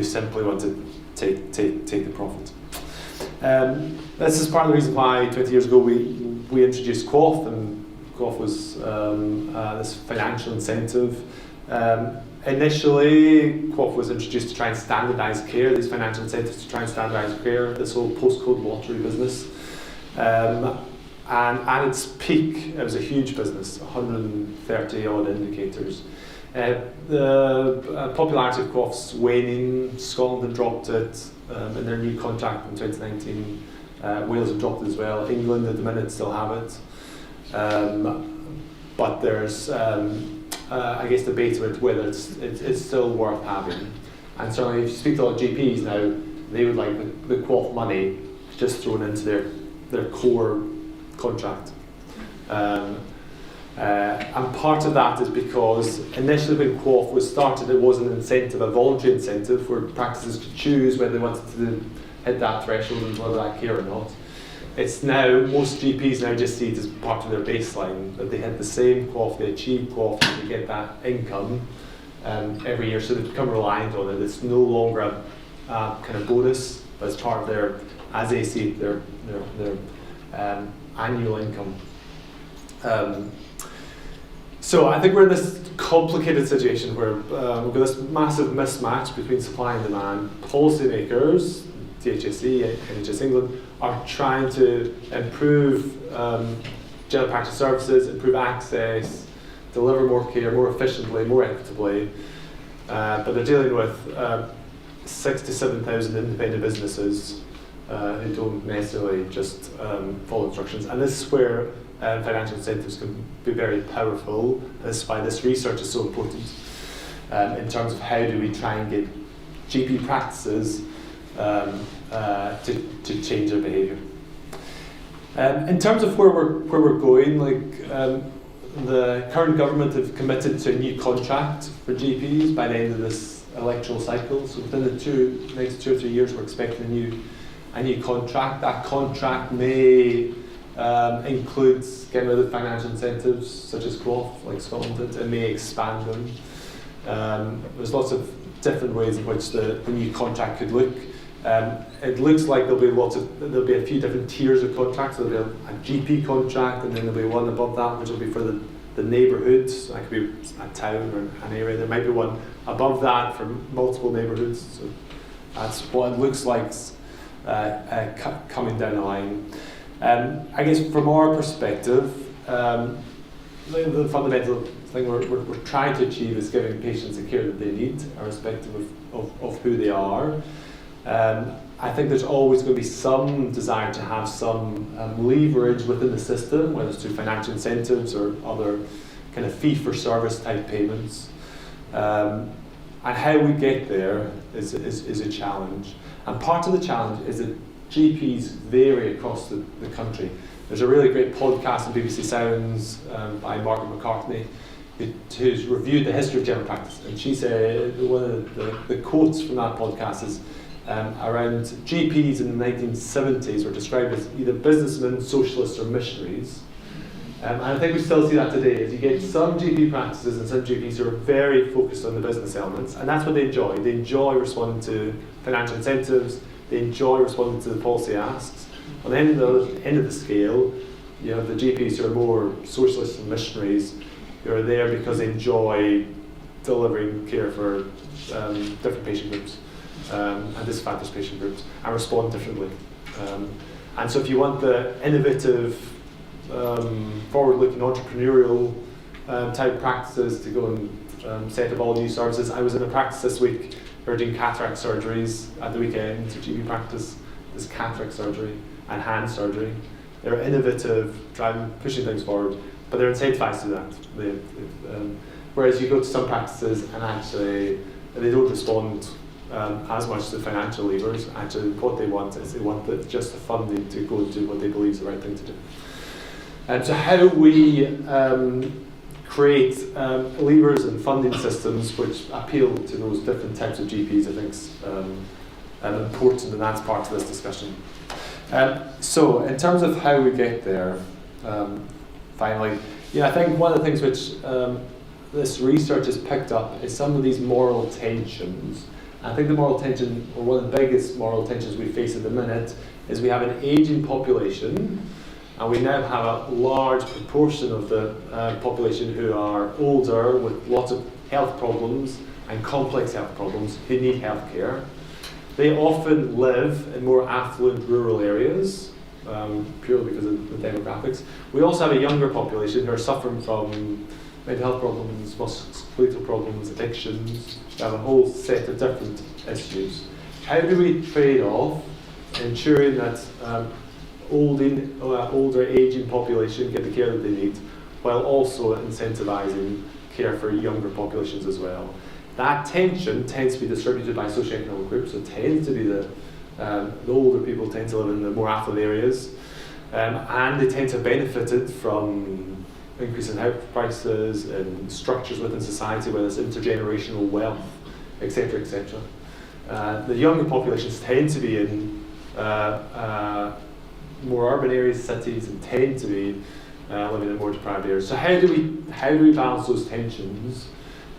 simply want to take the profit. This is part of the reason why 20 years ago we introduced QOF, and QOF was this financial incentive. Initially, QOF was introduced to try and standardise care, these financial incentives to try and standardise care, this whole postcode lottery business. And at its peak, it was a huge business, 130 odd indicators. The popularity of QOF's waning. Scotland had dropped it in their new contract in 2019. Wales have dropped it as well. England at the minute still have it. But there's I guess debate about whether it's still worth having. And certainly if you speak to a lot of GPs now, they would like the QOF money just thrown into their core contract. And part of that is because initially when QOF was started, it was an incentive, a voluntary incentive, where practices could choose whether they wanted to hit that threshold and whether that care or not. It's now, most GPs now just see it as part of their baseline, that they hit the same QOF, they achieve QOF, and they get that income every year, so they've become reliant on it. It's no longer a kind of bonus, but it's part of their, as they see it, their annual income. So I think we're in this complicated situation where we've got this massive mismatch between supply and demand. Policymakers, DHSC, NHS England, are trying to improve general practice services, improve access, deliver more care more efficiently, more equitably, but they're dealing with 6,000 to 7,000 independent businesses who don't necessarily just follow instructions. And this is where financial incentives can be very powerful. This is why this research is so important in terms of how do we try and get GP practices to change their behaviour. In terms of where we're going, the current government have committed to a new contract for GPs by the end of this electoral cycle. So within the next 2 or 3 years, we're expecting a new contract. That contract may include getting rid of financial incentives such as QOF, like Scotland did. It may expand them. There's lots of different ways in which the new contract could look. It looks like there'll be a few different tiers of contracts. So there'll be a GP contract, and then there'll be one above that, which will be for the neighbourhoods. So that could be a town or an area. There might be one above that for multiple neighbourhoods. So that's what it looks like coming down the line. I guess from our perspective, the fundamental thing we're trying to achieve is giving patients the care that they need, irrespective of who they are. I think there's always going to be some desire to have some leverage within the system, whether it's through financial incentives or other kind of fee-for-service type payments. And how we get there is a challenge. And part of the challenge is that GPs vary across the country. There's a really great podcast on BBC Sounds by Margaret McCartney, who's reviewed the history of general practice. And she said, one of the quotes from that podcast is, around GPs in the 1970s were described as either businessmen, socialists, or missionaries. And I think we still see that today, as you get some GP practices and some GPs who are very focused on the business elements, and that's what they enjoy. They enjoy responding to financial incentives, they enjoy responding to the policy asks. On the end of the scale, you have the GPs who are more socialists and missionaries, who are there because they enjoy delivering care for different patient groups. And disadvantaged patient groups, and respond differently. And so if you want the innovative, forward-looking entrepreneurial type practices to go and set up all new services. I was in a practice this week, we were doing cataract surgeries at the weekend, so GP practice, there's cataract surgery and hand surgery. They're innovative, pushing things forward, but they're incentivized to do that. Whereas you go to some practices and actually they don't respond as much to financial levers. Actually, what they want is they want just the funding to go and do what they believe is the right thing to do. And so how we create levers and funding systems which appeal to those different types of GPs, I think is important, and that's part of this discussion. So in terms of how we get there, finally, I think one of the things which this research has picked up is some of these moral tensions. I think the moral tension, or one of the biggest moral tensions we face at the minute, is we have an aging population, and we now have a large proportion of the population who are older with lots of health problems and complex health problems who need health care. They often live in more affluent rural areas, purely because of the demographics. We also have a younger population who are suffering from mental health problems, musculoskeletal problems, addictions. We have a whole set of different issues. How do we trade off ensuring that older aging population get the care that they need, while also incentivising care for younger populations as well? That tension tends to be distributed by socioeconomic groups. So it tends to be the older people tend to live in the more affluent areas, and they tend to have benefited from increase in house prices and structures within society, whether it's intergenerational wealth, etc., etc. The younger populations tend to be in more urban areas, cities, and tend to be living in more deprived areas. So how do we balance those tensions?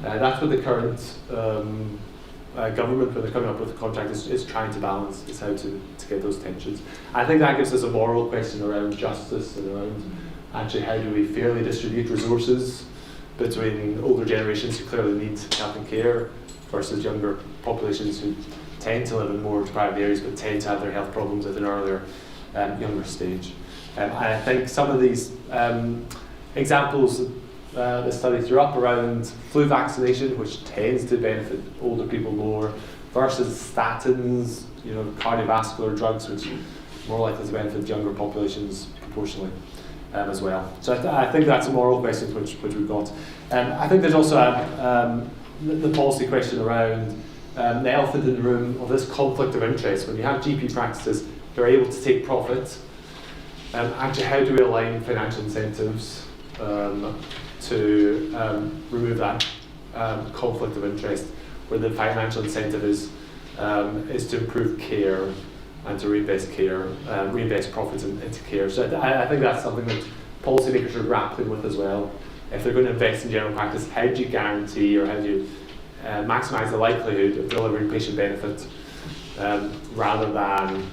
That's what the current government, when they're coming up with the contract, is trying to balance, is how to get those tensions. I think that gives us a moral question around justice and around actually how do we fairly distribute resources between older generations who clearly need health and care versus younger populations who tend to live in more deprived areas but tend to have their health problems at an earlier, younger stage. And I think some of these examples the study threw up around flu vaccination, which tends to benefit older people more, versus statins, cardiovascular drugs, which are more likely to benefit younger populations proportionally as well. So I think that's a moral question which we've got. I think there's also the policy question around the elephant in the room of this conflict of interest. When you have GP practices, they're able to take profit. Actually, how do we align financial incentives to remove that conflict of interest, where the financial incentive is to improve care and to reinvest profits into care. So I think that's something that policymakers are grappling with as well. If they're going to invest in general practice, how do you guarantee or how do you maximise the likelihood of delivering patient benefit rather than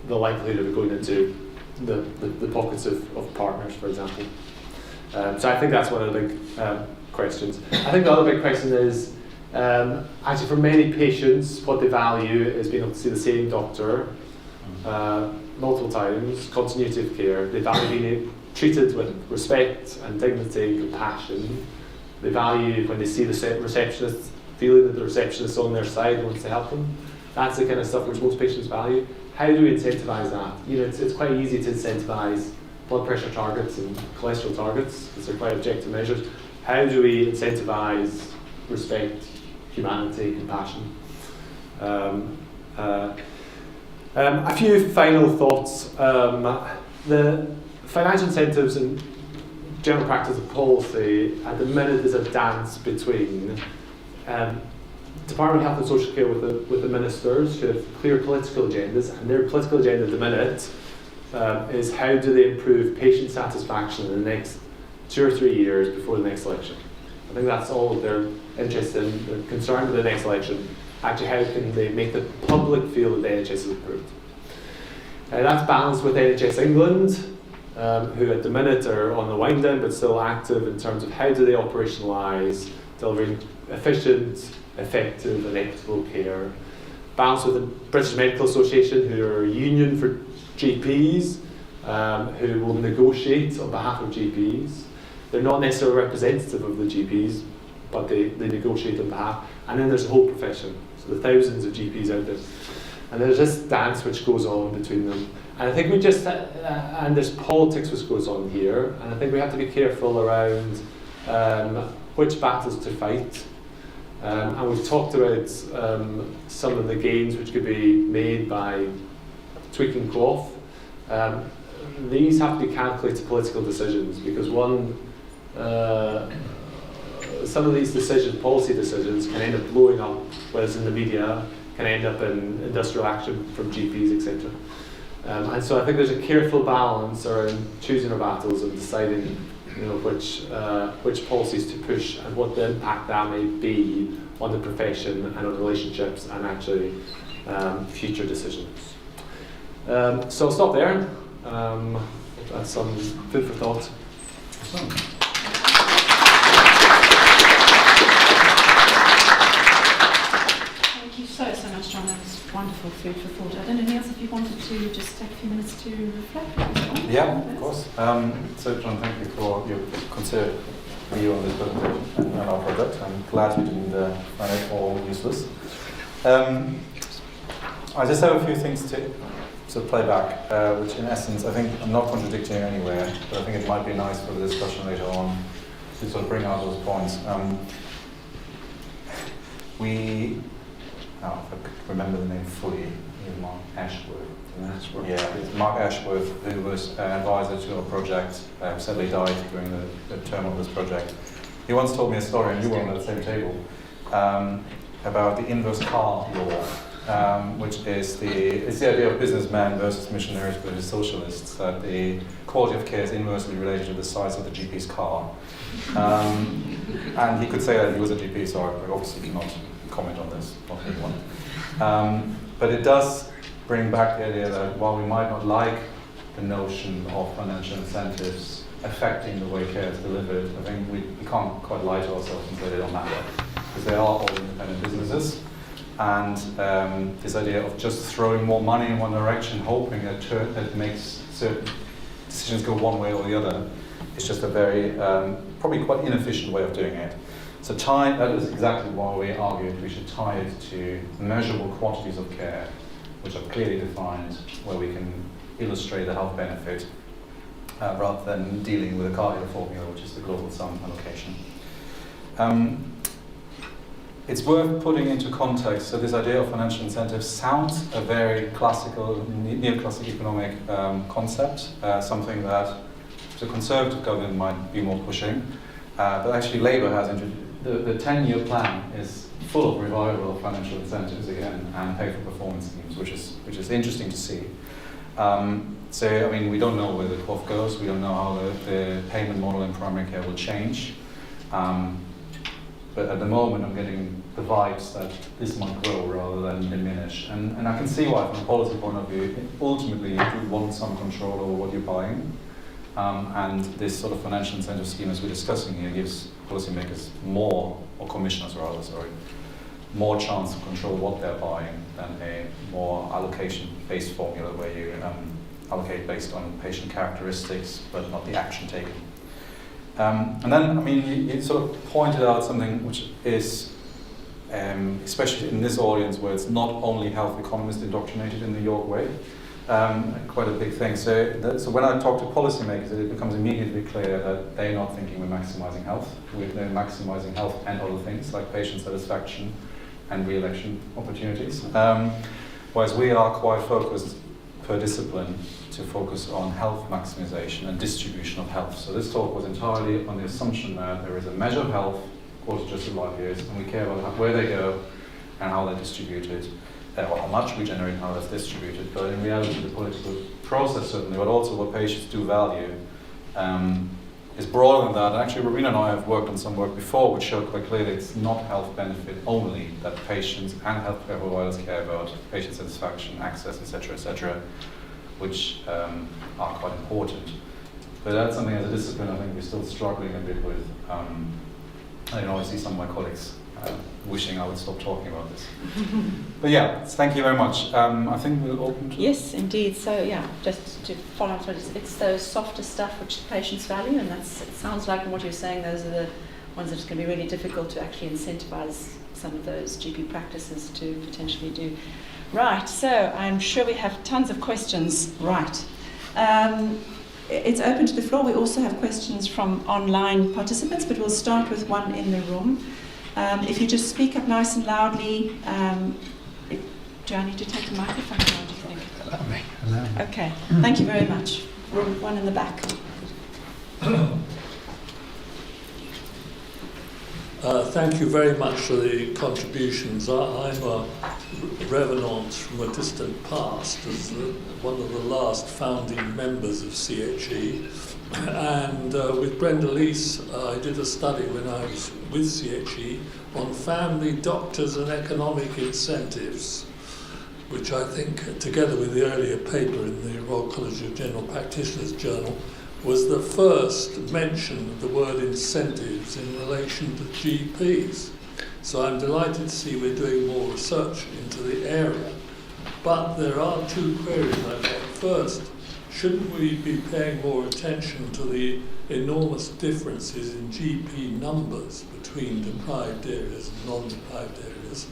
the likelihood of it going into the pockets of partners, for example. So I think that's one of the big questions. I think the other big question is, actually for many patients, what they value is being able to see the same doctor multiple times, continuity of care. They value being treated with respect and dignity, compassion. They value when they see the receptionist, feeling that the receptionist is on their side and wants to help them. That's the kind of stuff which most patients value. How do we incentivise that? You know, it's quite easy to incentivise blood pressure targets and cholesterol targets, because they're quite objective measures. How do we incentivise respect, humanity, compassion? A few final thoughts. The financial incentives and general practice of policy at the minute is a dance between Department of Health and Social Care with the ministers who have clear political agendas, and their political agenda at the minute is how do they improve patient satisfaction in the next 2 or 3 years before the next election. I think that's all they're interested in. They're concerned with the next election. Actually, how can they make the public feel that the NHS is improved? That's balanced with NHS England, who at the minute are on the wind down but still active in terms of how do they operationalise delivering efficient, effective and equitable care. Balanced with the British Medical Association, who are a union for GPs, who will negotiate on behalf of GPs. They're not necessarily representative of the GPs, but they negotiate on behalf. And then there's the whole profession, so the thousands of GPs out there. And there's this dance which goes on between them. And I think we just, and there's politics which goes on here, and I think we have to be careful around which battles to fight. And we've talked about some of the gains which could be made by tweaking cloth. These have to be calculated political decisions, because some of these decisions, policy decisions, can end up blowing up, whether it's in the media, can end up in industrial action from GPs, etc. And so I think there's a careful balance around choosing our battles and deciding, which policies to push and what the impact that may be on the profession and on relationships and actually future decisions. So I'll stop there. That's some food for thought. Thank you so much, John. That was wonderful food for thought. I don't know, Niels, if you wanted to just take a few minutes to reflect. Yeah, of course. So, John, thank you for your considered view on this presentation and our project. I'm glad you didn't find it all useless. I just have a few things to play back, which in essence, I think I'm not contradicting anywhere, but I think it might be nice for the discussion later on to sort of bring out those points. If I could remember the name fully, Mark Ashworth. Yeah, it's Mark Ashworth, who was an advisor to our project, sadly died during the term of this project. He once told me a story, and you were on the same table, about the inverse car law, which is the idea of businessmen versus missionaries versus socialists, that the quality of care is inversely related to the size of the GP's car. And he could say that he was a GP, so I obviously cannot comment on this, not anyone. But it does bring back the idea that while we might not like the notion of financial incentives affecting the way care is delivered, I think we can't quite lie to ourselves and say they don't matter, because they are all independent businesses. And this idea of just throwing more money in one direction, hoping that makes certain decisions go one way or the other, is just a very, probably quite inefficient way of doing it. So that is exactly why we argued we should tie it to measurable quantities of care, which are clearly defined, where we can illustrate the health benefit, rather than dealing with a Carter formula, which is the global sum allocation. It's worth putting into context, so this idea of financial incentives sounds a very classical, neoclassic economic concept, something that the Conservative government might be more pushing, but actually Labour has introduced. The 10-year plan is full of revival of financial incentives again and pay for performance schemes, which is interesting to see. So, I mean, we don't know where the cloth goes. We don't know how the payment model in primary care will change. But at the moment, I'm getting the vibes that this might grow rather than diminish. And I can see why, from a policy point of view, ultimately you do want some control over what you're buying. And this sort of financial incentive scheme, as we're discussing here, gives policymakers more, or commissioners rather, more chance to control what they're buying than a more allocation-based formula where you allocate based on patient characteristics, but not the action taken. And then, I mean, you sort of pointed out something which is, especially in this audience where it's not only health economists indoctrinated in the York way, quite a big thing. So when I talk to policymakers, it becomes immediately clear that they're not thinking we're maximizing health. We're maximizing health and other things like patient satisfaction and re-election opportunities. Whereas we are quite focused per discipline to focus on health maximization and distribution of health. So this talk was entirely on the assumption that there is a measure of health, quarter-adjusted life years, and we care about where they go and how they're distributed, or how much we generate and how that's distributed. But in reality, the political process certainly, but also what patients do value, is broader than that. And actually, Rowena and I have worked on some work before which showed quite clearly it's not health benefit only that patients and healthcare providers care about, patient satisfaction, access, etc., which are quite important. But that's something as a discipline I think we're still struggling a bit with. I see some of my colleagues wishing I would stop talking about this. But yeah, thank you very much. I think we'll open to... Yes, indeed. So yeah, just to follow up, it's those softer stuff which the patients value, and it sounds like from what you're saying, those are the ones that it's going to be really difficult to actually incentivize some of those GP practices to potentially do. Right, so I'm sure we have tons of questions. Right. It's open to the floor. We also have questions from online participants, but we'll start with one in the room. If you just speak up nice and loudly, do I need to take the microphone? What do you think? Allow me. Okay, thank you very much. Room one in the back. Thank you very much for the contributions. I'm a revenant from a distant past as one of the last founding members of CHE. And with Brenda Leese, I did a study when I was with CHE on family doctors and economic incentives, which I think, together with the earlier paper in the Royal College of General Practitioners Journal, was the first mention of the word incentives in relation to GPs. So I'm delighted to see we're doing more research into the area. But there are two queries I've got. First, shouldn't we be paying more attention to the enormous differences in GP numbers between deprived areas and non-deprived areas?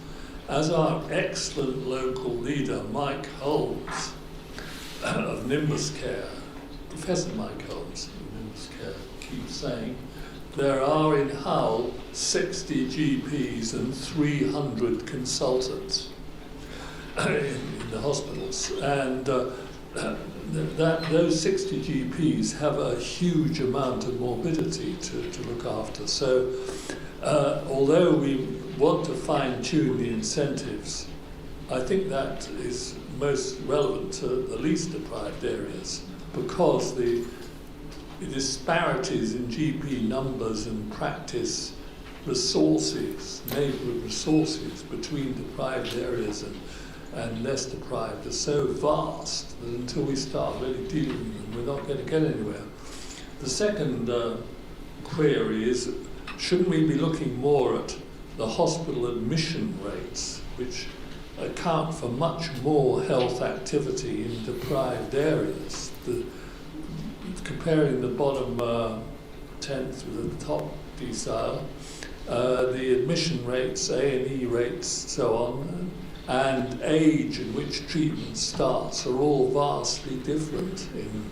As our excellent local leader, Mike Holmes, of Nimbus Care, Professor Mike Holmes of Nimbus Care, keeps saying, there are in Hull 60 GPs and 300 consultants in the hospitals. And those 60 GPs have a huge amount of morbidity to look after. So although we want to fine-tune the incentives, I think that is most relevant to the least deprived areas, because the disparities in GP numbers and practice resources, neighbourhood resources between deprived areas and less deprived are so vast that until we start really dealing with them, we're not going to get anywhere. The second query is, shouldn't we be looking more at the hospital admission rates, which account for much more health activity in deprived areas? Comparing the bottom 10th with the top decile, the admission rates, A&E rates, so on, and age in which treatment starts are all vastly different in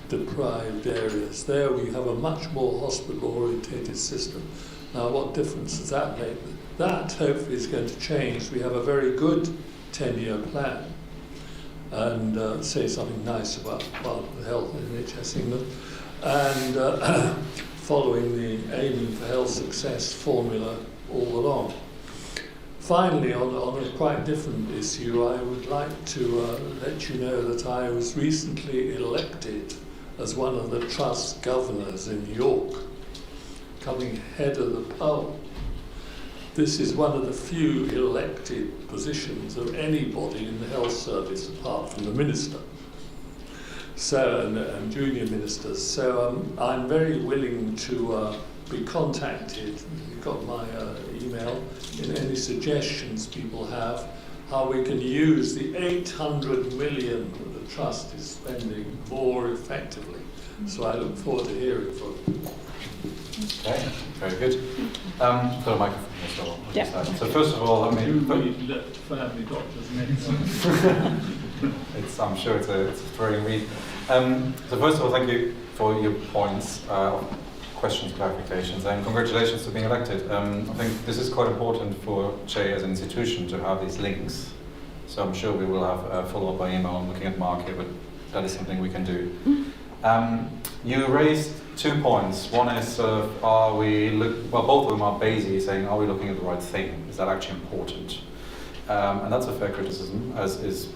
deprived areas. There we have a much more hospital-orientated system. Now, what difference does that make? That hopefully is going to change. We have a very good 10-year plan, and say something nice about the health in NHS England, and following the aiming for health success formula all along. Finally, on a quite different issue, I would like to let you know that I was recently elected as one of the Trust governors in York, coming head of the poll. This is one of the few elected positions of anybody in the health service apart from the minister, and junior ministers. So I'm very willing to be contacted. You've got my email. In any suggestions people have, how we can use the 800 million that the Trust is spending more effectively. So I look forward to hearing from you. Okay, very good. Got a microphone as well. on Yeah. this side. So first of all, let me. Family doctors next. I'm sure it's a thrilling read. So first of all, thank you for your points, questions, clarifications, and congratulations to being elected. I think this is quite important for CHE as an institution to have these links. So I'm sure we will have a follow-up by email on looking at market, but that is something we can do. You raised 2 points. One is, are we both of them are basically saying, are we looking at the right thing? Is that actually important? And that's a fair criticism, as is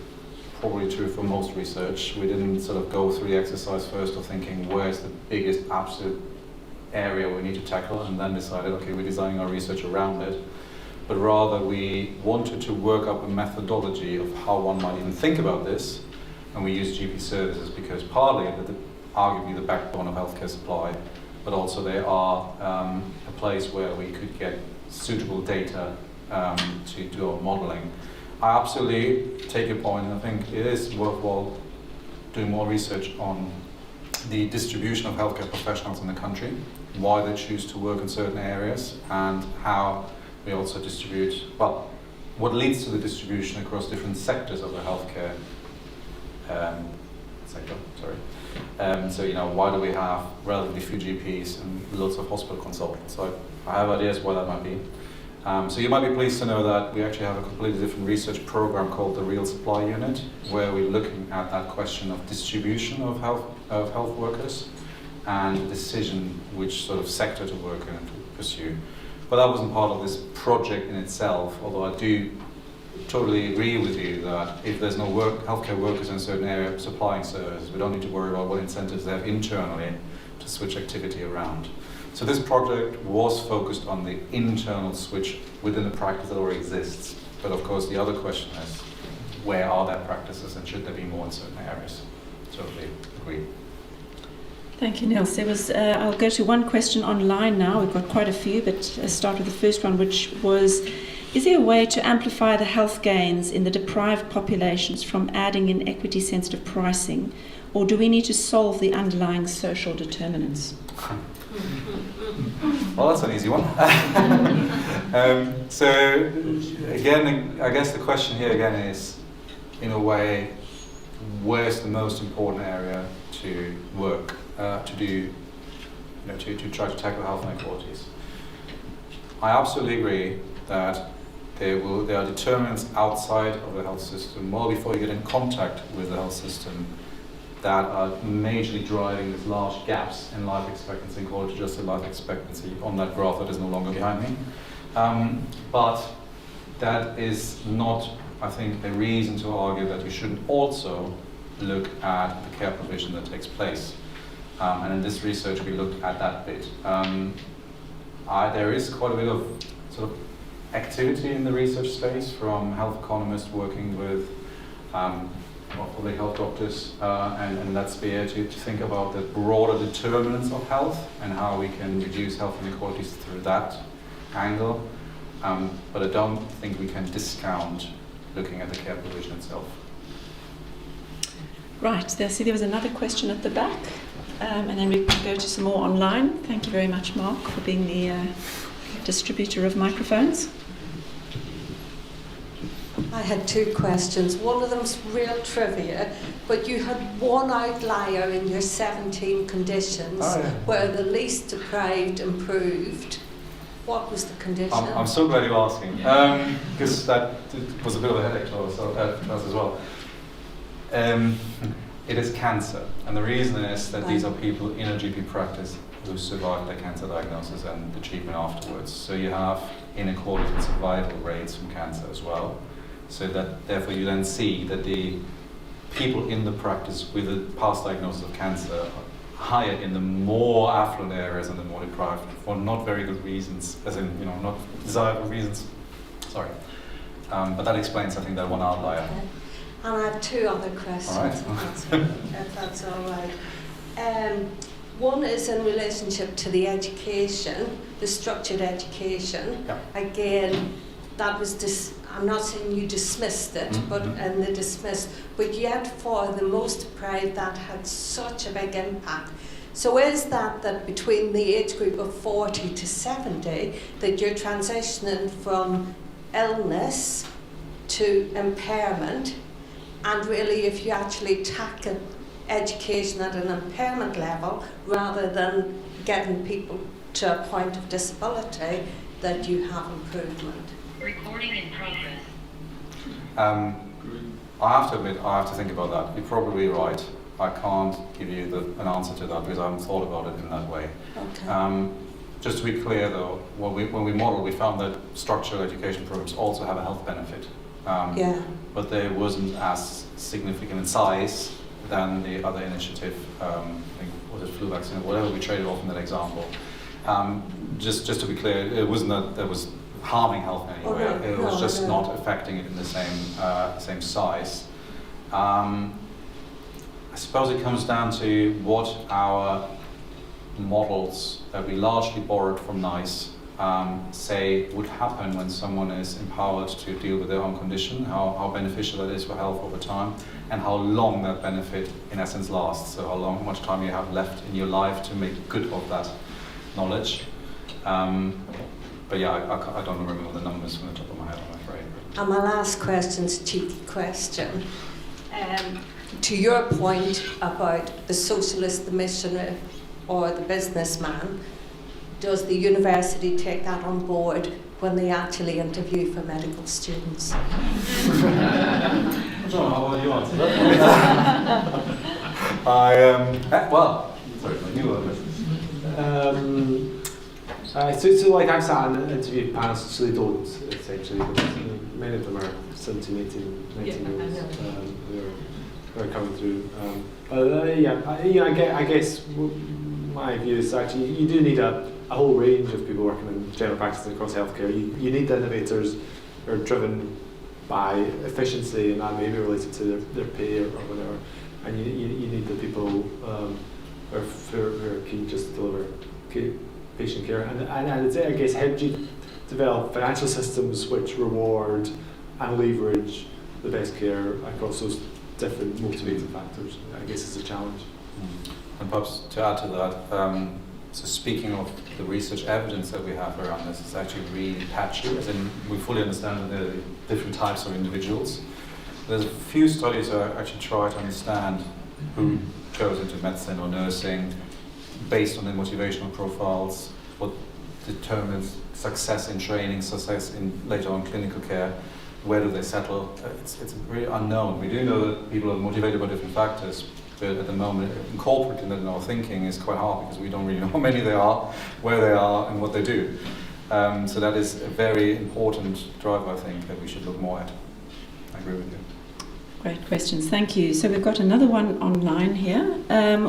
probably true for most research. We didn't sort of go through the exercise first of thinking where's the biggest absolute area we need to tackle, and then decided, okay, we're designing our research around it. But rather we wanted to work up a methodology of how one might even think about this, and we used GP services because partly arguably the backbone of healthcare supply, but also they are a place where we could get suitable data to do our modeling. I absolutely take your point, and I think it is worthwhile doing more research on the distribution of healthcare professionals in the country, why they choose to work in certain areas, and how we also distribute, well, what leads to the distribution across different sectors of the healthcare sector, so, why do we have relatively few GPs and lots of hospital consultants? So I have ideas why that might be. So you might be pleased to know that we actually have a completely different research program called the Real Supply Unit, where we're looking at that question of distribution of health workers and decision which sort of sector to work in and to pursue. But that wasn't part of this project in itself, although I do totally agree with you that if there's no healthcare workers in a certain area supplying services, we don't need to worry about what incentives they have internally to switch activity around. So this project was focused on the internal switch within a practice that already exists. But of course the other question is, where are there practices and should there be more in certain areas? Totally agree. Thank you, Nils. I'll go to one question online now. We've got quite a few, but let's start with the first one, which was, is there a way to amplify the health gains in the deprived populations from adding in equity-sensitive pricing, or do we need to solve the underlying social determinants? Well, that's an easy one. So, again, I guess the question here again is, in a way, where's the most important area to work, to do, to try to tackle health inequalities? I absolutely agree that there are determinants outside of the health system, well before you get in contact with the health system, that are majorly driving these large gaps in life expectancy and quality-adjusted life expectancy on that graph that is no longer behind me. But that is not, I think, a reason to argue that you shouldn't also look at the care provision that takes place. And in this research, we looked at that bit. There is quite a bit of sort of activity in the research space from health economists working with public health doctors and in that sphere to think about the broader determinants of health and how we can reduce health inequalities through that angle. But I don't think we can discount looking at the care provision itself. Right, there was another question at the back, and then we can go to some more online. Thank you very much, Mark, for being the distributor of microphones. I had two questions. One of them's real trivia, but you had one outlier in your 17 conditions where the least deprived improved. What was the condition? I'm so glad you're asking, because that was a bit of a headache to us as well. It is cancer, and the reason is that these are people in a GP practice who survive their cancer diagnosis and the treatment afterwards. So you have inequality in survival rates from cancer as well. So that therefore you then see that the people in the practice with a past diagnosis of cancer are higher in the more affluent areas and the more deprived for not very good reasons, as in not desirable reasons. Sorry, but that explains I think that one outlier. Okay. And I have two other questions. All right. if that's all right. One is in relationship to the education, the structured education. Yeah. Again, that was I'm not saying you dismissed it, but in the dismiss, but yet for the most deprived that had such a big impact. So is that between the age group of 40 to 70 that you're transitioning from illness to impairment, and really if you actually tackle education at an impairment level rather than getting people to a point of disability, that you have improvement? Recording in progress. I have to admit, I have to think about that. You're probably right. I can't give you an answer to that because I haven't thought about it in that way. Okay. Just to be clear though, when we modeled, we found that structural education programs also have a health benefit. But they wasn't as significant in size than the other initiative, I think, was it flu vaccine, whatever we traded off in that example. Just to be clear, it wasn't that was harming health anywhere. It was just not affecting it in the same size. I suppose it comes down to what our models that we largely borrowed from NICE say would happen when someone is empowered to deal with their own condition, how beneficial that is for health over time, and how long that benefit in essence lasts. So how much time you have left in your life to make good of that knowledge. But yeah, I don't remember the numbers from the top of my head, I'm afraid. And my last question's a cheeky question. To your point about the socialist, the missionary, or the businessman, does the university take that on board when they actually interview for medical students? John, how will you answer that? Well, sorry, you were So like I've sat in interview panels, so they don't essentially, but many of them are 17, 18, 19 years who are coming through. I guess my view is actually you do need a whole range of people working in general practice and across healthcare. You need the innovators who are driven by efficiency, and that may be related to their pay or whatever. And you need the people who are keen just to deliver patient care. And I'd say, I guess, how do you develop financial systems which reward and leverage the best care across those different motivating factors? I guess it's a challenge. And perhaps to add to that, so speaking of the research evidence that we have around this, it's actually really patchy, as in we fully understand that there are different types of individuals. There's a few studies that actually try to understand who goes into medicine or nursing based on their motivational profiles, what determines success in training, success in later on clinical care, where do they settle. It's really unknown. We do know that people are motivated by different factors, but at the moment incorporating that in our thinking is quite hard because we don't really know how many there are, where they are, and what they do. So that is a very important driver, I think, that we should look more at. I agree with you. Great questions, thank you. So we've got another one online here,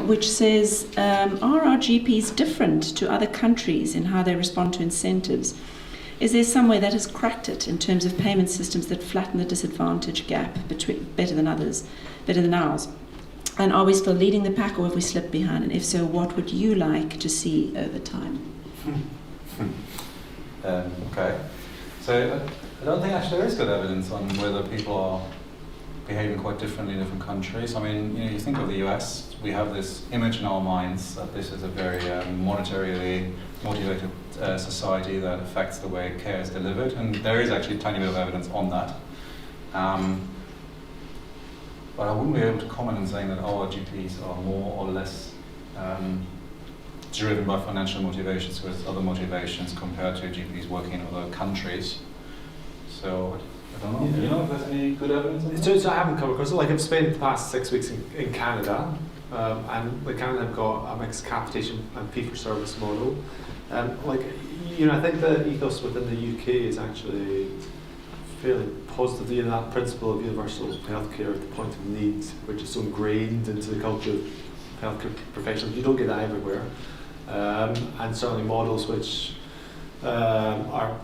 which says, are our GPs different to other countries in how they respond to incentives? Is there somewhere that has cracked it in terms of payment systems that flatten the disadvantage gap between better than ours? And are we still leading the pack, or have we slipped behind? And if so, what would you like to see over time? Okay. So I don't think actually there is good evidence on whether people are behaving quite differently in different countries. I mean, you think of the US, we have this image in our minds that this is a very monetarily motivated society that affects the way care is delivered, and there is actually a tiny bit of evidence on that. But I wouldn't be able to comment on saying that our GPs are more or less driven by financial motivations with other motivations compared to GPs working in other countries. So I don't know. Do you know if there's any good evidence on that? So I haven't come across it. Like I've spent the past 6 weeks in Canada, and like Canada have got a mixed capitation and fee-for-service model. I think the ethos within the UK is actually fairly positive. That principle of universal healthcare at the point of need, which is so ingrained into the culture of healthcare professionals, you don't get that everywhere. And certainly models which are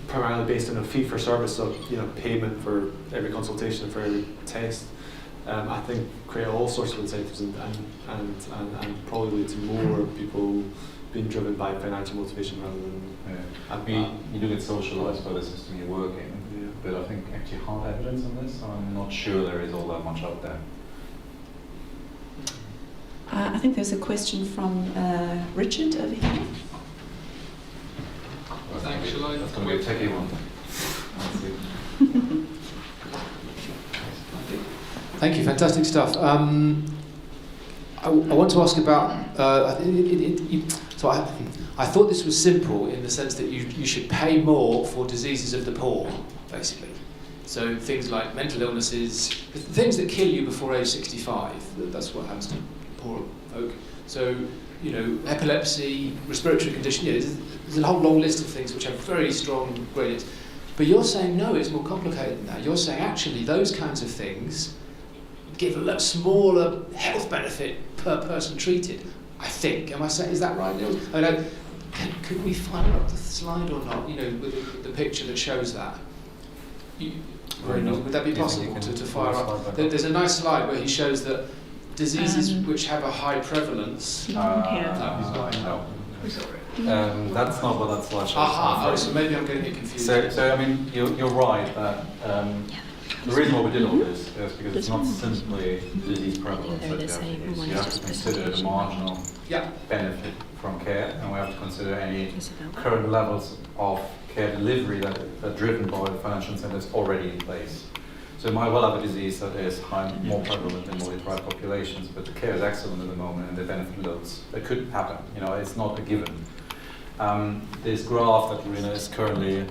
primarily based on a fee for service, so payment for every consultation, for every test, I think create all sorts of incentives and probably lead to more people being driven by financial motivation rather than. You do get socialised by the system you're working, but I think actually hard evidence on this, I'm not sure there is all that much out there. I think there's a question from Richard over here. Thanks, shall I? That's going to be a tricky one. Thank you, fantastic stuff. I want to ask about, I thought this was simple in the sense that you should pay more for diseases of the poor, basically. So things like mental illnesses, things that kill you before age 65, that's what happens to poor folk. So, epilepsy, respiratory condition, there's a whole long list of things which have very strong gradients. But you're saying, no, it's more complicated than that. You're saying, actually, those kinds of things give a smaller health benefit per person treated, I think. Am I saying, is that right, Nils? Could we fire up the slide or not, with the picture that shows that? Would that be possible to fire up? There's a nice slide where he shows that diseases which have a high prevalence. No. That's not what that slide shows. So maybe I'm getting it confused. So I mean, you're right that the reason why we did all this is because it's not simply disease prevalence that you have to consider the marginal benefit from care, and we have to consider any current levels of care delivery that are driven by the financial incentives already in place. So you might well have a disease that is more prevalent in more deprived populations, but the care is excellent at the moment and they benefit loads. It could happen, it's not a given. This graph that Rowena is currently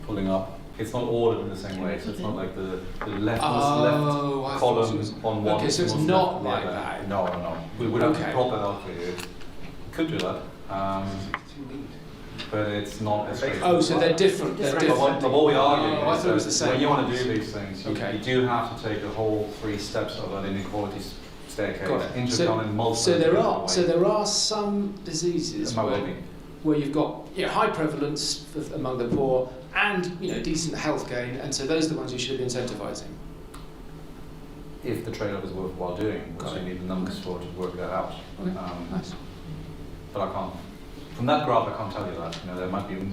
pulling up, it's not ordered in the same way, so it's not like the left column on one. Okay, so it's not like that. No. We would have to plot that out for you. Could do that. But it's not as straightforward. Oh, so they're different. But what we argue I thought it was the same. when you want to do these things, you do have to take the whole 3 steps of that inequality staircase into account in multiple. So there are some diseases where you've got high prevalence among the poor and decent health gain, and so those are the ones you should be incentivising. If the trade-off is worthwhile doing, which you need the numbers for to work that out. Okay. Nice. But I can't. From that graph, I can't tell you that.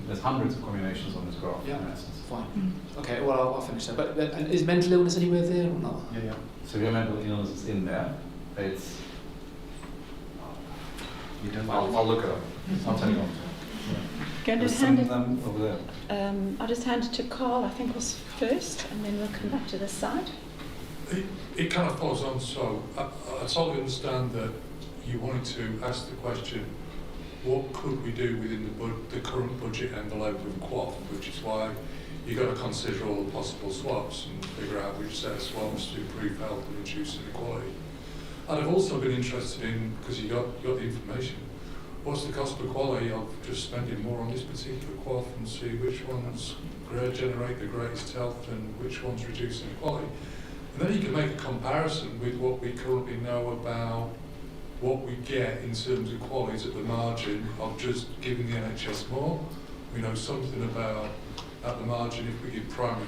There's hundreds of combinations on this graph. Yeah, in essence. fine. Okay, well I'll finish that. But and is mental illness anywhere there or not? Yeah. So if your mental illness is in there, it's. I'll look it up. I'll tell you what. Going to There's hand some of them over there. I'll just hand it to Carl, I think was first, and then we'll come back to this side. It kind of follows on, so I totally understand that you wanted to ask the question, what could we do within the current budget envelope with QOF, which is why you've got to consider all the possible swaps and figure out which set of swaps to improve health and reduce inequality. And I've also been interested in, because you got the information, what's the cost per quality of just spending more on this particular QOF and see which ones generate the greatest health and which ones reduce inequality. And then you can make a comparison with what we currently know about what we get in terms of qualities at the margin of just giving the NHS more. We know something about, at the margin, if we give primary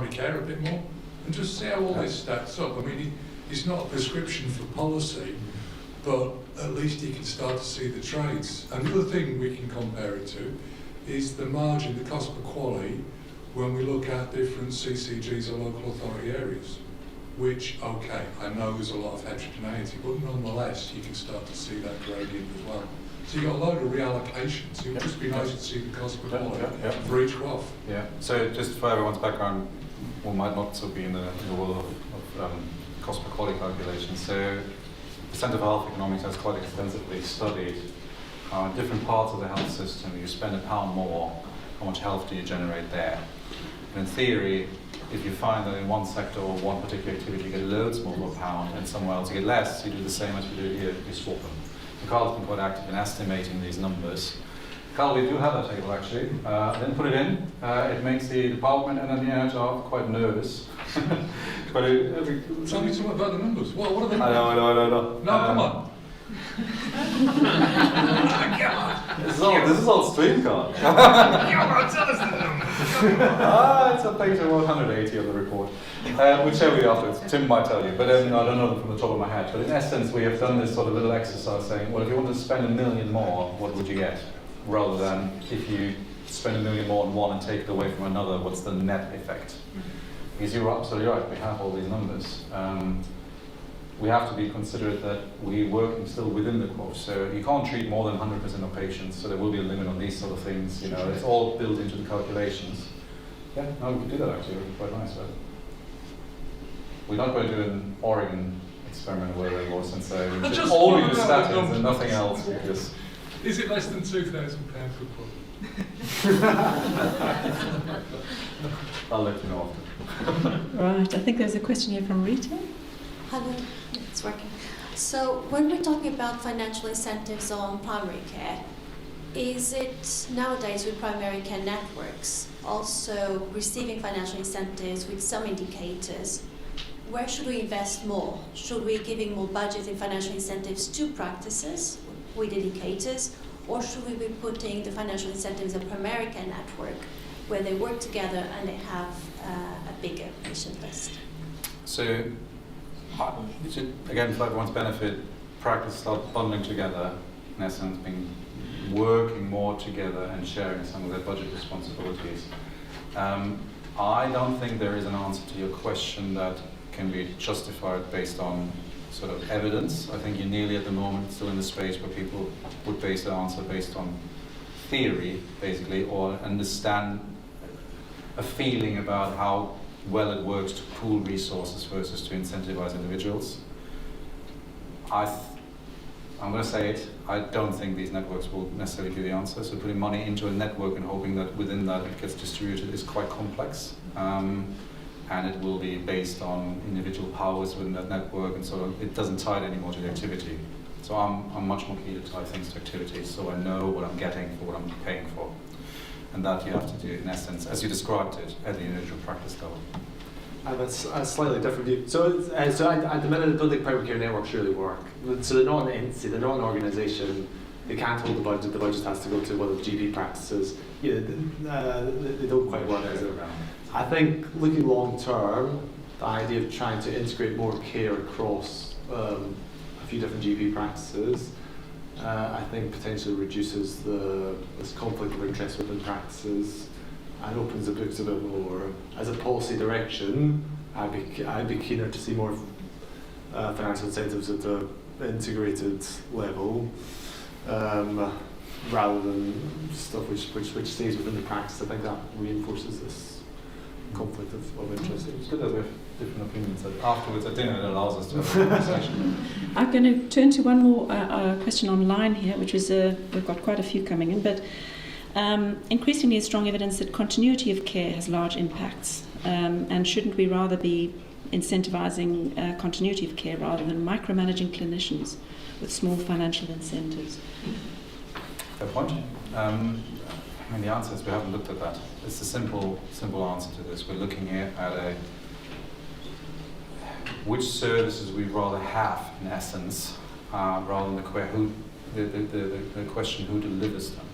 care a bit more, and just see how all this stacks up. I mean, it's not a prescription for policy, but at least you can start to see the trades. Another thing we can compare it to is the margin, the cost per quality, when we look at different CCGs or local authority areas, which, okay, I know there's a lot of heterogeneity, but nonetheless, you can start to see that gradient as well. So you've got a load of reallocations. It would just be nice to see the cost per quality for each QOF. Yeah, so just for everyone's background, one might not so be in the world of cost per quality calculations. So the Centre for Health Economics has quite extensively studied how in different parts of the health system, you spend £1 more, how much health do you generate there? And in theory, if you find that in one sector or one particular activity you get loads more for £1 and somewhere else you get less, you do the same as we do here, you swap them. So Carl's been quite active in estimating these numbers. Carl, we do have that table actually. Then put it in. It makes the department and then the NHR quite nervous. Tell me something about the numbers. What are they? I know. No, come on. This is all Streamcard. It's on page 180 of the report. We'll show you afterwards. Tim might tell you, but I don't know them from the top of my head. But in essence, we have done this sort of little exercise saying, well, if you want to spend $1 million more, what would you get? Rather than if you spend $1 million more on one and take it away from another, what's the net effect? Because you're absolutely right, we have all these numbers. We have to be considerate that we're working still within the quote. So you can't treat more than 100% of patients, so there will be a limit on these sort of things. It's all built into the calculations. Yeah, no, we can do that actually, it would be quite nice, right? We're not going to do an Oregon experiment where it was and say we should only do statins and nothing else because... Is it less than £2,000 per quote? I'll let you know after. Right, I think there's a question here from Rita. Hello, it's working. So when we're talking about financial incentives on primary care, is it nowadays with primary care networks also receiving financial incentives with some indicators? Where should we invest more? Should we giving more budget in financial incentives to practices with indicators, or should we be putting the financial incentives in primary care network where they work together and they have a bigger patient list? So, again, for everyone's benefit, practice start bundling together, in essence, working more together and sharing some of their budget responsibilities. I don't think there is an answer to your question that can be justified based on sort of evidence. I think you're nearly at the moment still in the space where people would base their answer based on theory, basically, or understand a feeling about how well it works to pool resources versus to incentivize individuals. I'm going to say it, I don't think these networks will necessarily be the answer. So putting money into a network and hoping that within that it gets distributed is quite complex. And it will be based on individual powers within that network, and so it doesn't tie it anymore to the activity. So I'm much more keen to tie things to activities, so I know what I'm getting for what I'm paying for. And that you have to do, in essence, as you described it, at the individual practice level. That's a slightly different view. So at the minute, I don't think primary care networks really work. So they're not an entity, they're not an organisation. They can't hold the budget has to go to one of the GP practices. They don't quite work as it. I think looking long term, the idea of trying to integrate more care across a few different GP practices, I think potentially reduces this conflict of interest within practices and opens the books a bit more. As a policy direction, I'd be keener to see more financial incentives at the integrated level, rather than stuff which stays within the practice. I think that reinforces this conflict of interest. It's good that we have different opinions. That afterwards at dinner it allows us to have a conversation. I'm going to turn to one more question online here, which is we've got quite a few coming in, but increasingly strong evidence that continuity of care has large impacts, and shouldn't we rather be incentivizing continuity of care rather than micromanaging clinicians with small financial incentives? Fair point. The answer is we haven't looked at that. It's a simple answer to this. We're looking here at which services we'd rather have, in essence, rather than the question who delivers them.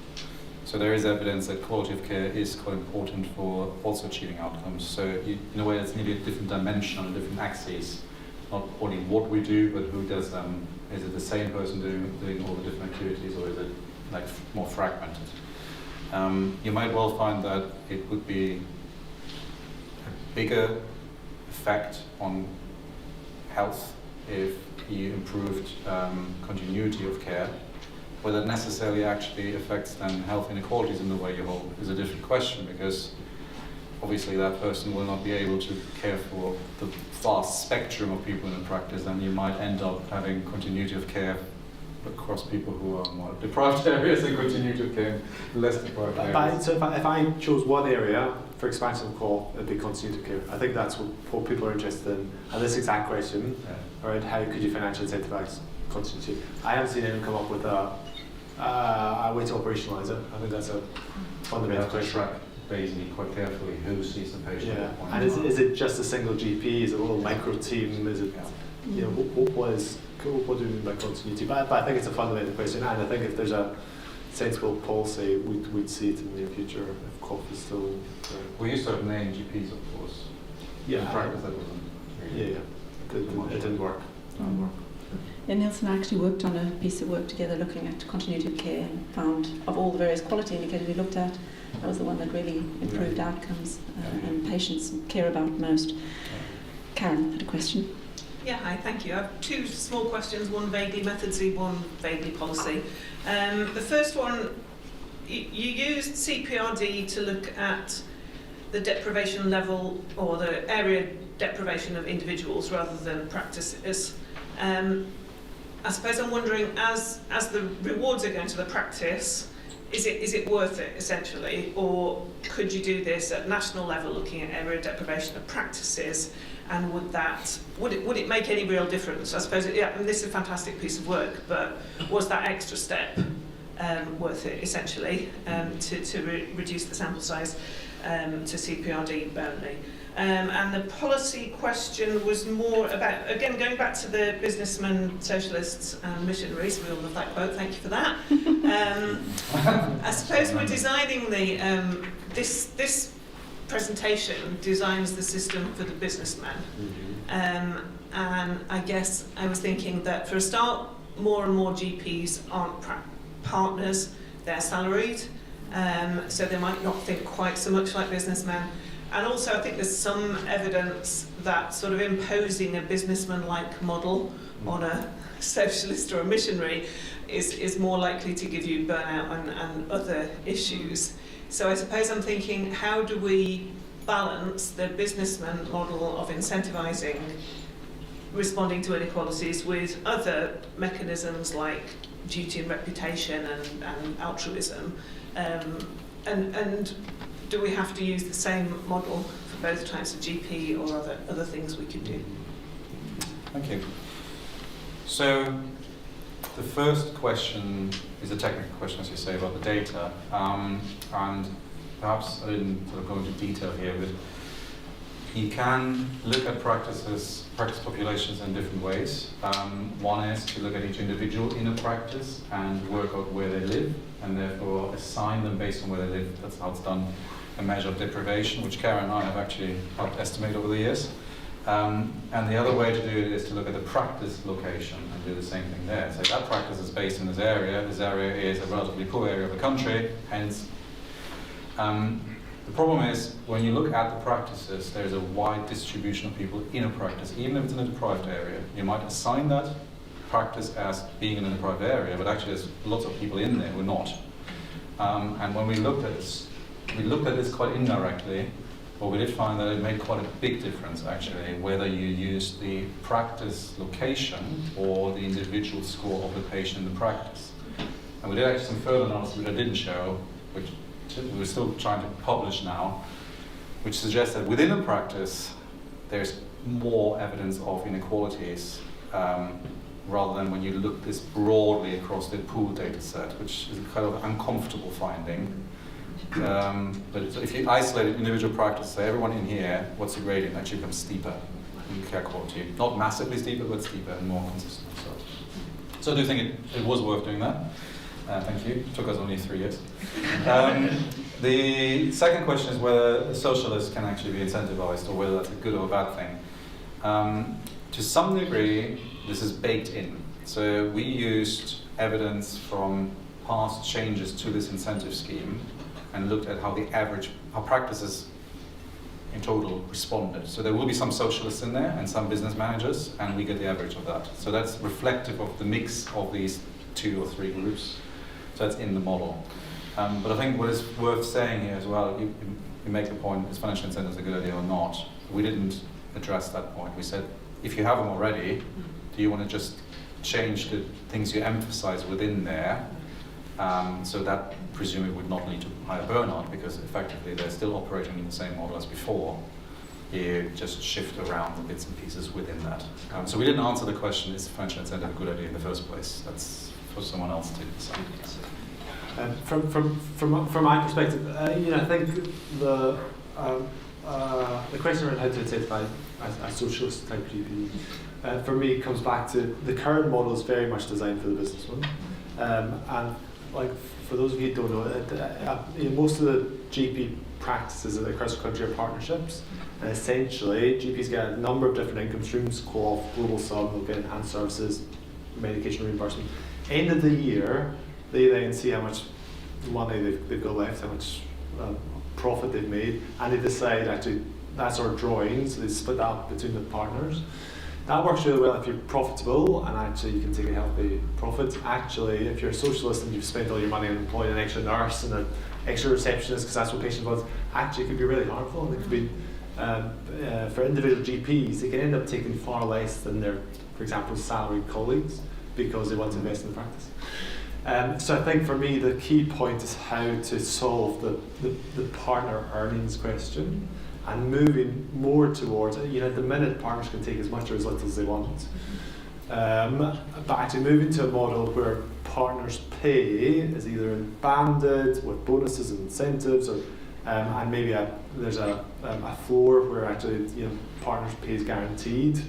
So there is evidence that quality of care is quite important for also achieving outcomes. So in a way, it's nearly a different dimension on a different axis. Not only what we do, but who does them. Is it the same person doing all the different activities, or is it more fragmented? You might well find that it would be a bigger effect on health if you improved continuity of care. Whether it necessarily actually affects then health inequalities in the way you hold is a different question, because obviously that person will not be able to care for the vast spectrum of people in the practice, and you might end up having continuity of care across people who are more deprived areas and continuity of care less deprived areas. So if I chose one area for expansion of core, it'd be continuity of care. I think that's what people are interested in. And this exact question, right, how could you financially incentivize continuity? I haven't seen anyone come up with a way to operationalise it. I think that's a fundamental question. Track basically quite carefully who sees the patient. Yeah. And is it just a single GP? Is it a little micro team? Is it you know, what do we mean by continuity? But I think it's a fundamental question, and I think if there's a sensible policy, we'd see it in the near future if COF is still. We used to have named GPs, of course. Yeah. In practice, that wasn't. Yeah. It didn't work. Yeah, Nils and I actually worked on a piece of work together looking at continuity of care and found of all the various quality indicators we looked at, that was the one that really improved outcomes and patients care about most. Karen had a question. Yeah, hi, thank you. I have two small questions, one vaguely methodsy, one vaguely policy. The first one, you used CPRD to look at the deprivation level or the area deprivation of individuals rather than practices. I suppose I'm wondering, as the rewards are going to the practice, is it worth it essentially, or could you do this at national level, looking at area deprivation of practices, and would it make any real difference? I suppose I mean, this is a fantastic piece of work, but was that extra step worth it essentially to reduce the sample size to CPRD only? And the policy question was more about, again, going back to the businessmen, socialists and missionaries. We all love that quote, thank you for that. I suppose we're designing this presentation designs the system for the businessman. And I guess I was thinking that for a start, more and more GPs aren't partners, they're salaried, so they might not think quite so much like businessmen. And also I think there's some evidence that sort of imposing a businessman-like model on a socialist or a missionary is more likely to give you burnout and other issues. So I suppose I'm thinking, how do we balance the businessman model of incentivising responding to inequalities with other mechanisms like duty and reputation and altruism? And do we have to use the same model for both types of GP or other things we could do? Thank you. So the first question is a technical question, as you say, about the data. And perhaps I didn't sort of go into detail here, but you can look at practice populations in different ways. One is to look at each individual in a practice and work out where they live, and therefore assign them based on where they live. That's how it's done. A measure of deprivation, which Karen and I have actually helped estimate over the years. And the other way to do it is to look at the practice location and do the same thing there. So that practice is based in this area is a relatively poor area of the country, hence. The problem is, when you look at the practices, there's a wide distribution of people in a practice, even if it's in a deprived area. You might assign that practice as being in a deprived area, but actually there's lots of people in there who are not. And when we looked at this quite indirectly, but we did find that it made quite a big difference, actually, whether you use the practice location or the individual score of the patient in the practice. And we did actually some further analysis, which I didn't show, which we're still trying to publish now, which suggests that within a practice, there's more evidence of inequalities, rather than when you look this broadly across the pool data set, which is a kind of uncomfortable finding. But if you isolate an individual practice, say everyone in here, what's the gradient? Actually becomes steeper in care quality. Not massively steeper, but steeper and more consistent. So I do think it was worth doing that. Thank you. It took us only 3 years. The second question is whether socialists can actually be incentivized, or whether that's a good or a bad thing. To some degree, this is baked in. So we used evidence from past changes to this incentive scheme and looked at how practices in total responded. So there will be some socialists in there and some business managers, and we get the average of that. So that's reflective of the mix of these 2 or 3 groups. So that's in the model. But I think what is worth saying here as well, you make the point, is financial incentives a good idea or not? We didn't address that point. We said, if you have them already, do you want to just change the things you emphasize within there? So that presumably would not lead to higher burnout, because effectively they're still operating in the same model as before. You just shift around the bits and pieces within that. So we didn't answer the question, is financial incentive a good idea in the first place? That's for someone else to decide. From my perspective, I think the question around how to identify a socialist type GP, for me, comes back to the current model is very much designed for the businessman. And like for those of you who don't know, most of the GP practices across the country are partnerships. And essentially, GPs get a number of different income streams: co-op, global sum, they'll get enhanced services, medication reimbursement. End of the year, they then see how much money they've got left, how much profit they've made, and they decide actually that's our drawings. So they split that up between the partners. That works really well if you're profitable and actually you can take a healthy profit. Actually, if you're a socialist and you've spent all your money on employing an extra nurse and an extra receptionist because that's what patients want, actually it could be really harmful. And it could be for individual GPs, they can end up taking far less than their, for example, salaried colleagues because they want to invest in the practice. So I think for me the key point is how to solve the partner earnings question and moving more towards, at the minute partners can take as much or as little as they want. But actually moving to a model where partners pay is either banded with bonuses and incentives, or and maybe there's a floor where actually partners pay is guaranteed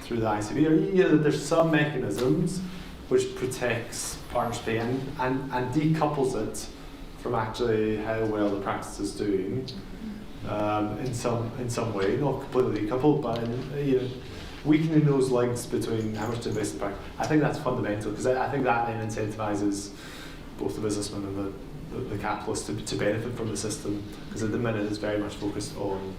through the ICB, or there's some mechanisms which protects partners pay and decouples it from actually how well the practice is doing in some way, not completely decoupled, but weakening those links between how much to invest in practice. I think that's fundamental, because I think that then incentivizes both the businessman and the capitalist to benefit from the system, because at the minute it's very much focused on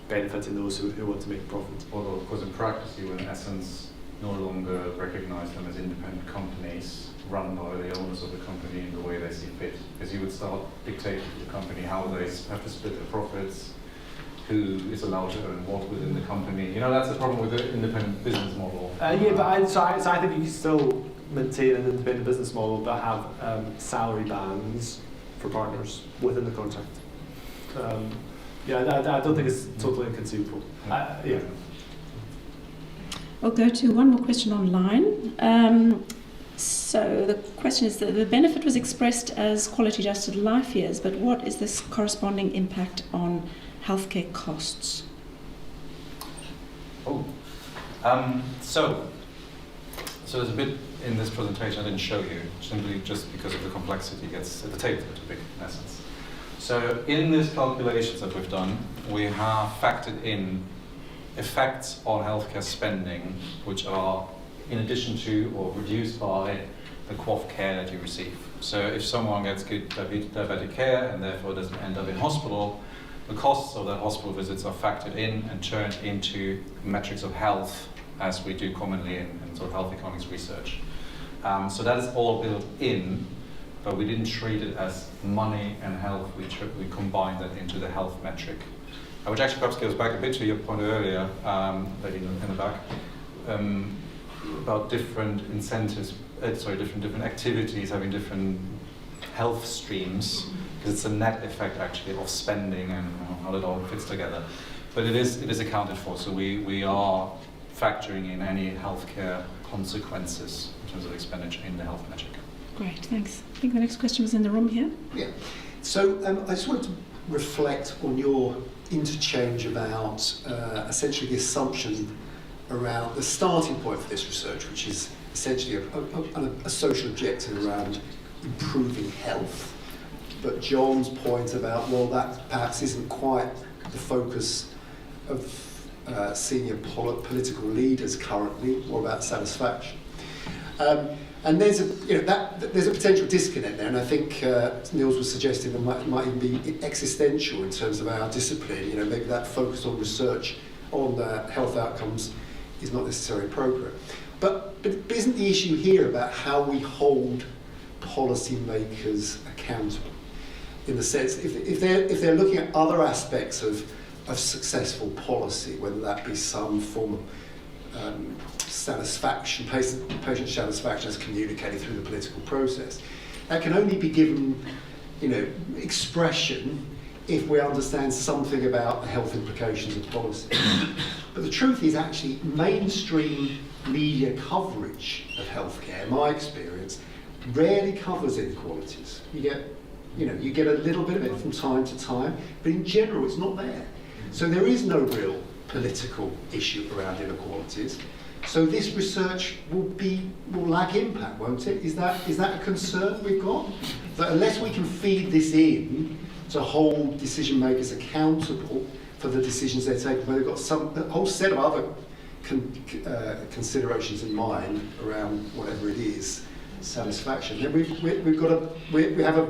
benefiting those who want to make profit. Although, of course, in practice, you in essence no longer recognize them as independent companies run by the owners of the company in the way they see fit, because you would start dictating to the company how they have to split their profits, who is allowed to earn what within the company. That's the problem with the independent business model. But I think you can still maintain an independent business model, but have salary bands for partners within the contract. I don't think it's totally inconceivable. We'll go to one more question online. So the question is that the benefit was expressed as quality adjusted life years, but what is this corresponding impact on healthcare costs? So there's a bit in this presentation I didn't show you, simply just because of the complexity gets at the table too big in essence. So in these calculations that we've done, we have factored in effects on healthcare spending which are in addition to or reduced by the QOF care that you receive. So if someone gets good diabetic care and therefore doesn't end up in hospital, the costs of that hospital visits are factored in and turned into metrics of health, as we do commonly in sort of health economics research. So that is all built in, but we didn't treat it as money and health. We combined that into the health metric, which actually perhaps goes back a bit to your point earlier, lady in the back, about different incentives, different activities having different health streams, because it's a net effect actually of spending and how it all fits together. But it is accounted for, so we are factoring in any healthcare consequences in terms of expenditure in the health metric. Great, thanks. I think the next question was in the room here. Yeah. So I just wanted to reflect on your interchange about essentially the assumption around the starting point for this research, which is essentially a social objective around improving health. But John's point about, well, that perhaps isn't quite the focus of senior political leaders currently, more about satisfaction. And there's a potential disconnect there, and I think Nils was suggesting there might even be existential in terms of our discipline. Maybe that focus on research on health outcomes is not necessarily appropriate. But isn't the issue here about how we hold policymakers accountable? In the sense, if they're looking at other aspects of successful policy, whether that be some form of satisfaction, patient satisfaction as communicated through the political process, that can only be given, expression if we understand something about the health implications of policy. But the truth is actually mainstream media coverage of healthcare, in my experience, rarely covers inequalities. You get a little bit of it from time to time, but in general it's not there. So there is no real political issue around inequalities. So this research will lack impact, won't it? Is that a concern we've got? That unless we can feed this in to hold decision makers accountable for the decisions they're taking, but they've got a whole set of other considerations in mind around whatever it is, satisfaction, then we have a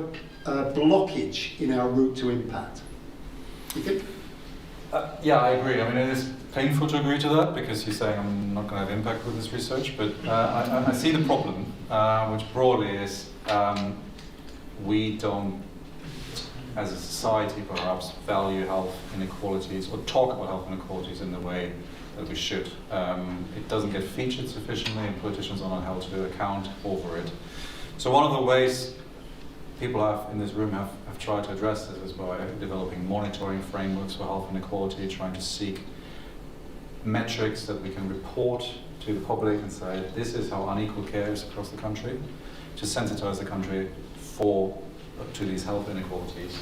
blockage in our route to impact. You think? Yeah, I agree. I mean, it is painful to agree to that because you're saying I'm not going to have impact with this research, but I see the problem, which broadly is we don't, as a society, perhaps value health inequalities or talk about health inequalities in the way that we should. It doesn't get featured sufficiently, and politicians are not held to account over it. So one of the ways people in this room have tried to address this is by developing monitoring frameworks for health inequality, trying to seek metrics that we can report to the public and say, this is how unequal care is across the country, to sensitize the country to these health inequalities.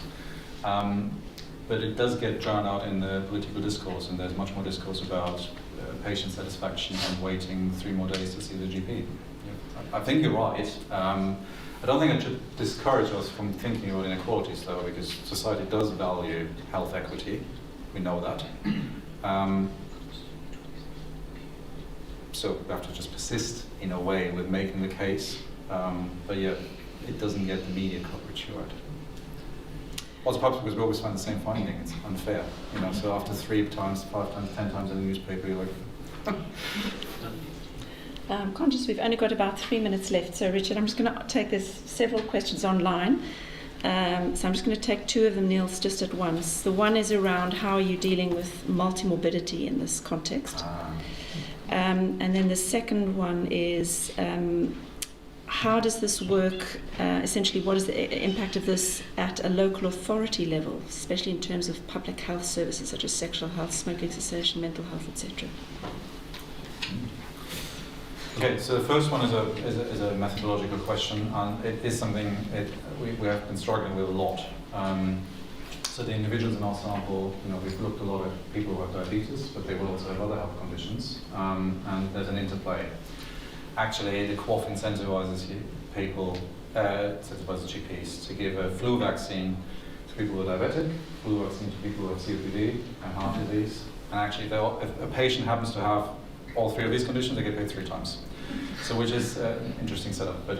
But it does get drowned out in the political discourse, and there's much more discourse about patient satisfaction and waiting 3 more days to see the GP. I think you're right. I don't think it should discourage us from thinking about inequalities, though, because society does value health equity. We know that. So we have to just persist in a way with making the case, but yet it doesn't get the media coverage, right? Also, perhaps because we always find the same finding, it's unfair. So after 3 times, 5 times, 10 times in the newspaper, you're like. I'm conscious we've only got about 3 minutes left, so Richard, I'm just going to take there's several questions online. So I'm just going to take 2 of them, Nils, just at once. The one is around how are you dealing with multimorbidity in this context? And then the second one is how does this work, essentially what is the impact of this at a local authority level, especially in terms of public health services such as sexual health, smoking cessation, mental health, etc.? Okay, so the first one is a methodological question, and it is something we have been struggling with a lot. So the individuals in our sample, we've looked a lot at people who have diabetes, but they will also have other health conditions, and there's an interplay. Actually, the QOF incentivizes people, incentivizes GPs to give a flu vaccine to people who are diabetic, flu vaccine to people who have COPD and heart disease, and actually if a patient happens to have all 3 of these conditions, they get paid 3 times. So which is an interesting setup. But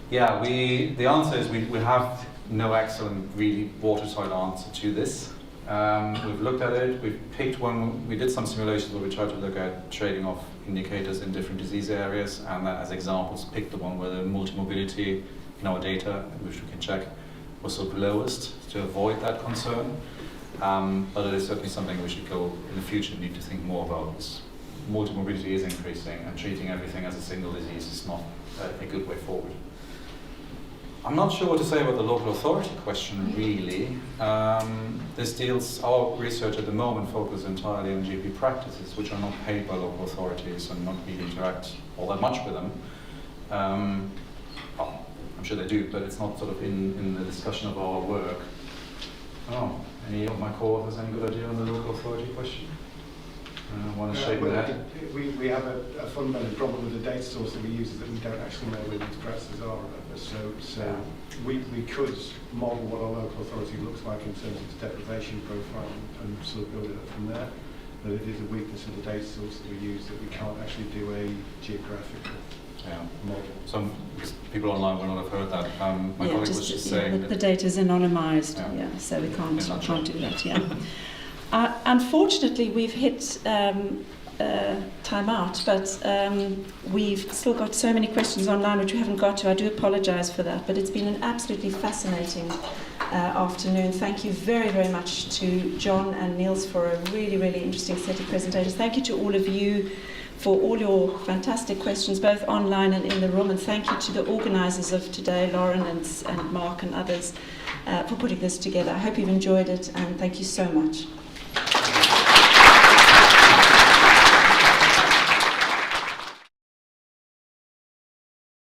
yeah, the answer is we have no excellent, really watertight answer to this. We've looked at it, we've picked one, we did some simulations where we tried to look at trading off indicators in different disease areas, and then as examples picked the one where the multimorbidity in our data, which we can check, was sort of lowest to avoid that concern. But it is certainly something we should go in the future need to think more about. This multimorbidity is increasing, and treating everything as a single disease is not a good way forward. I'm not sure what to say about the local authority question, really. Our research at the moment focuses entirely on GP practices, which are not paid by local authorities and not really interact all that much with them. Well, I'm sure they do, but it's not sort of in the discussion of our work. Any of my co-authors any good idea on the local authority question? Want to shake that? We have a fundamental problem with the data source that we use is that we don't actually know where these practices are. So we could model what our local authority looks like in terms of the deprivation profile and sort of build it up from there. But it is a weakness of the data source that we use that we can't actually do a geographical model. Some people online will not have heard that. My colleague was just saying that the data is anonymised, so we can't do that. Unfortunately, we've hit time out, but we've still got so many questions online which we haven't got to. I do apologise for that, but it's been an absolutely fascinating afternoon. Thank you very, very much to John and Nils for a really, really interesting set of presentations. Thank you to all of you for all your fantastic questions, both online and in the room, and thank you to the organisers of today, Lauren and Mark and others, for putting this together. I hope you've enjoyed it, and thank you so much.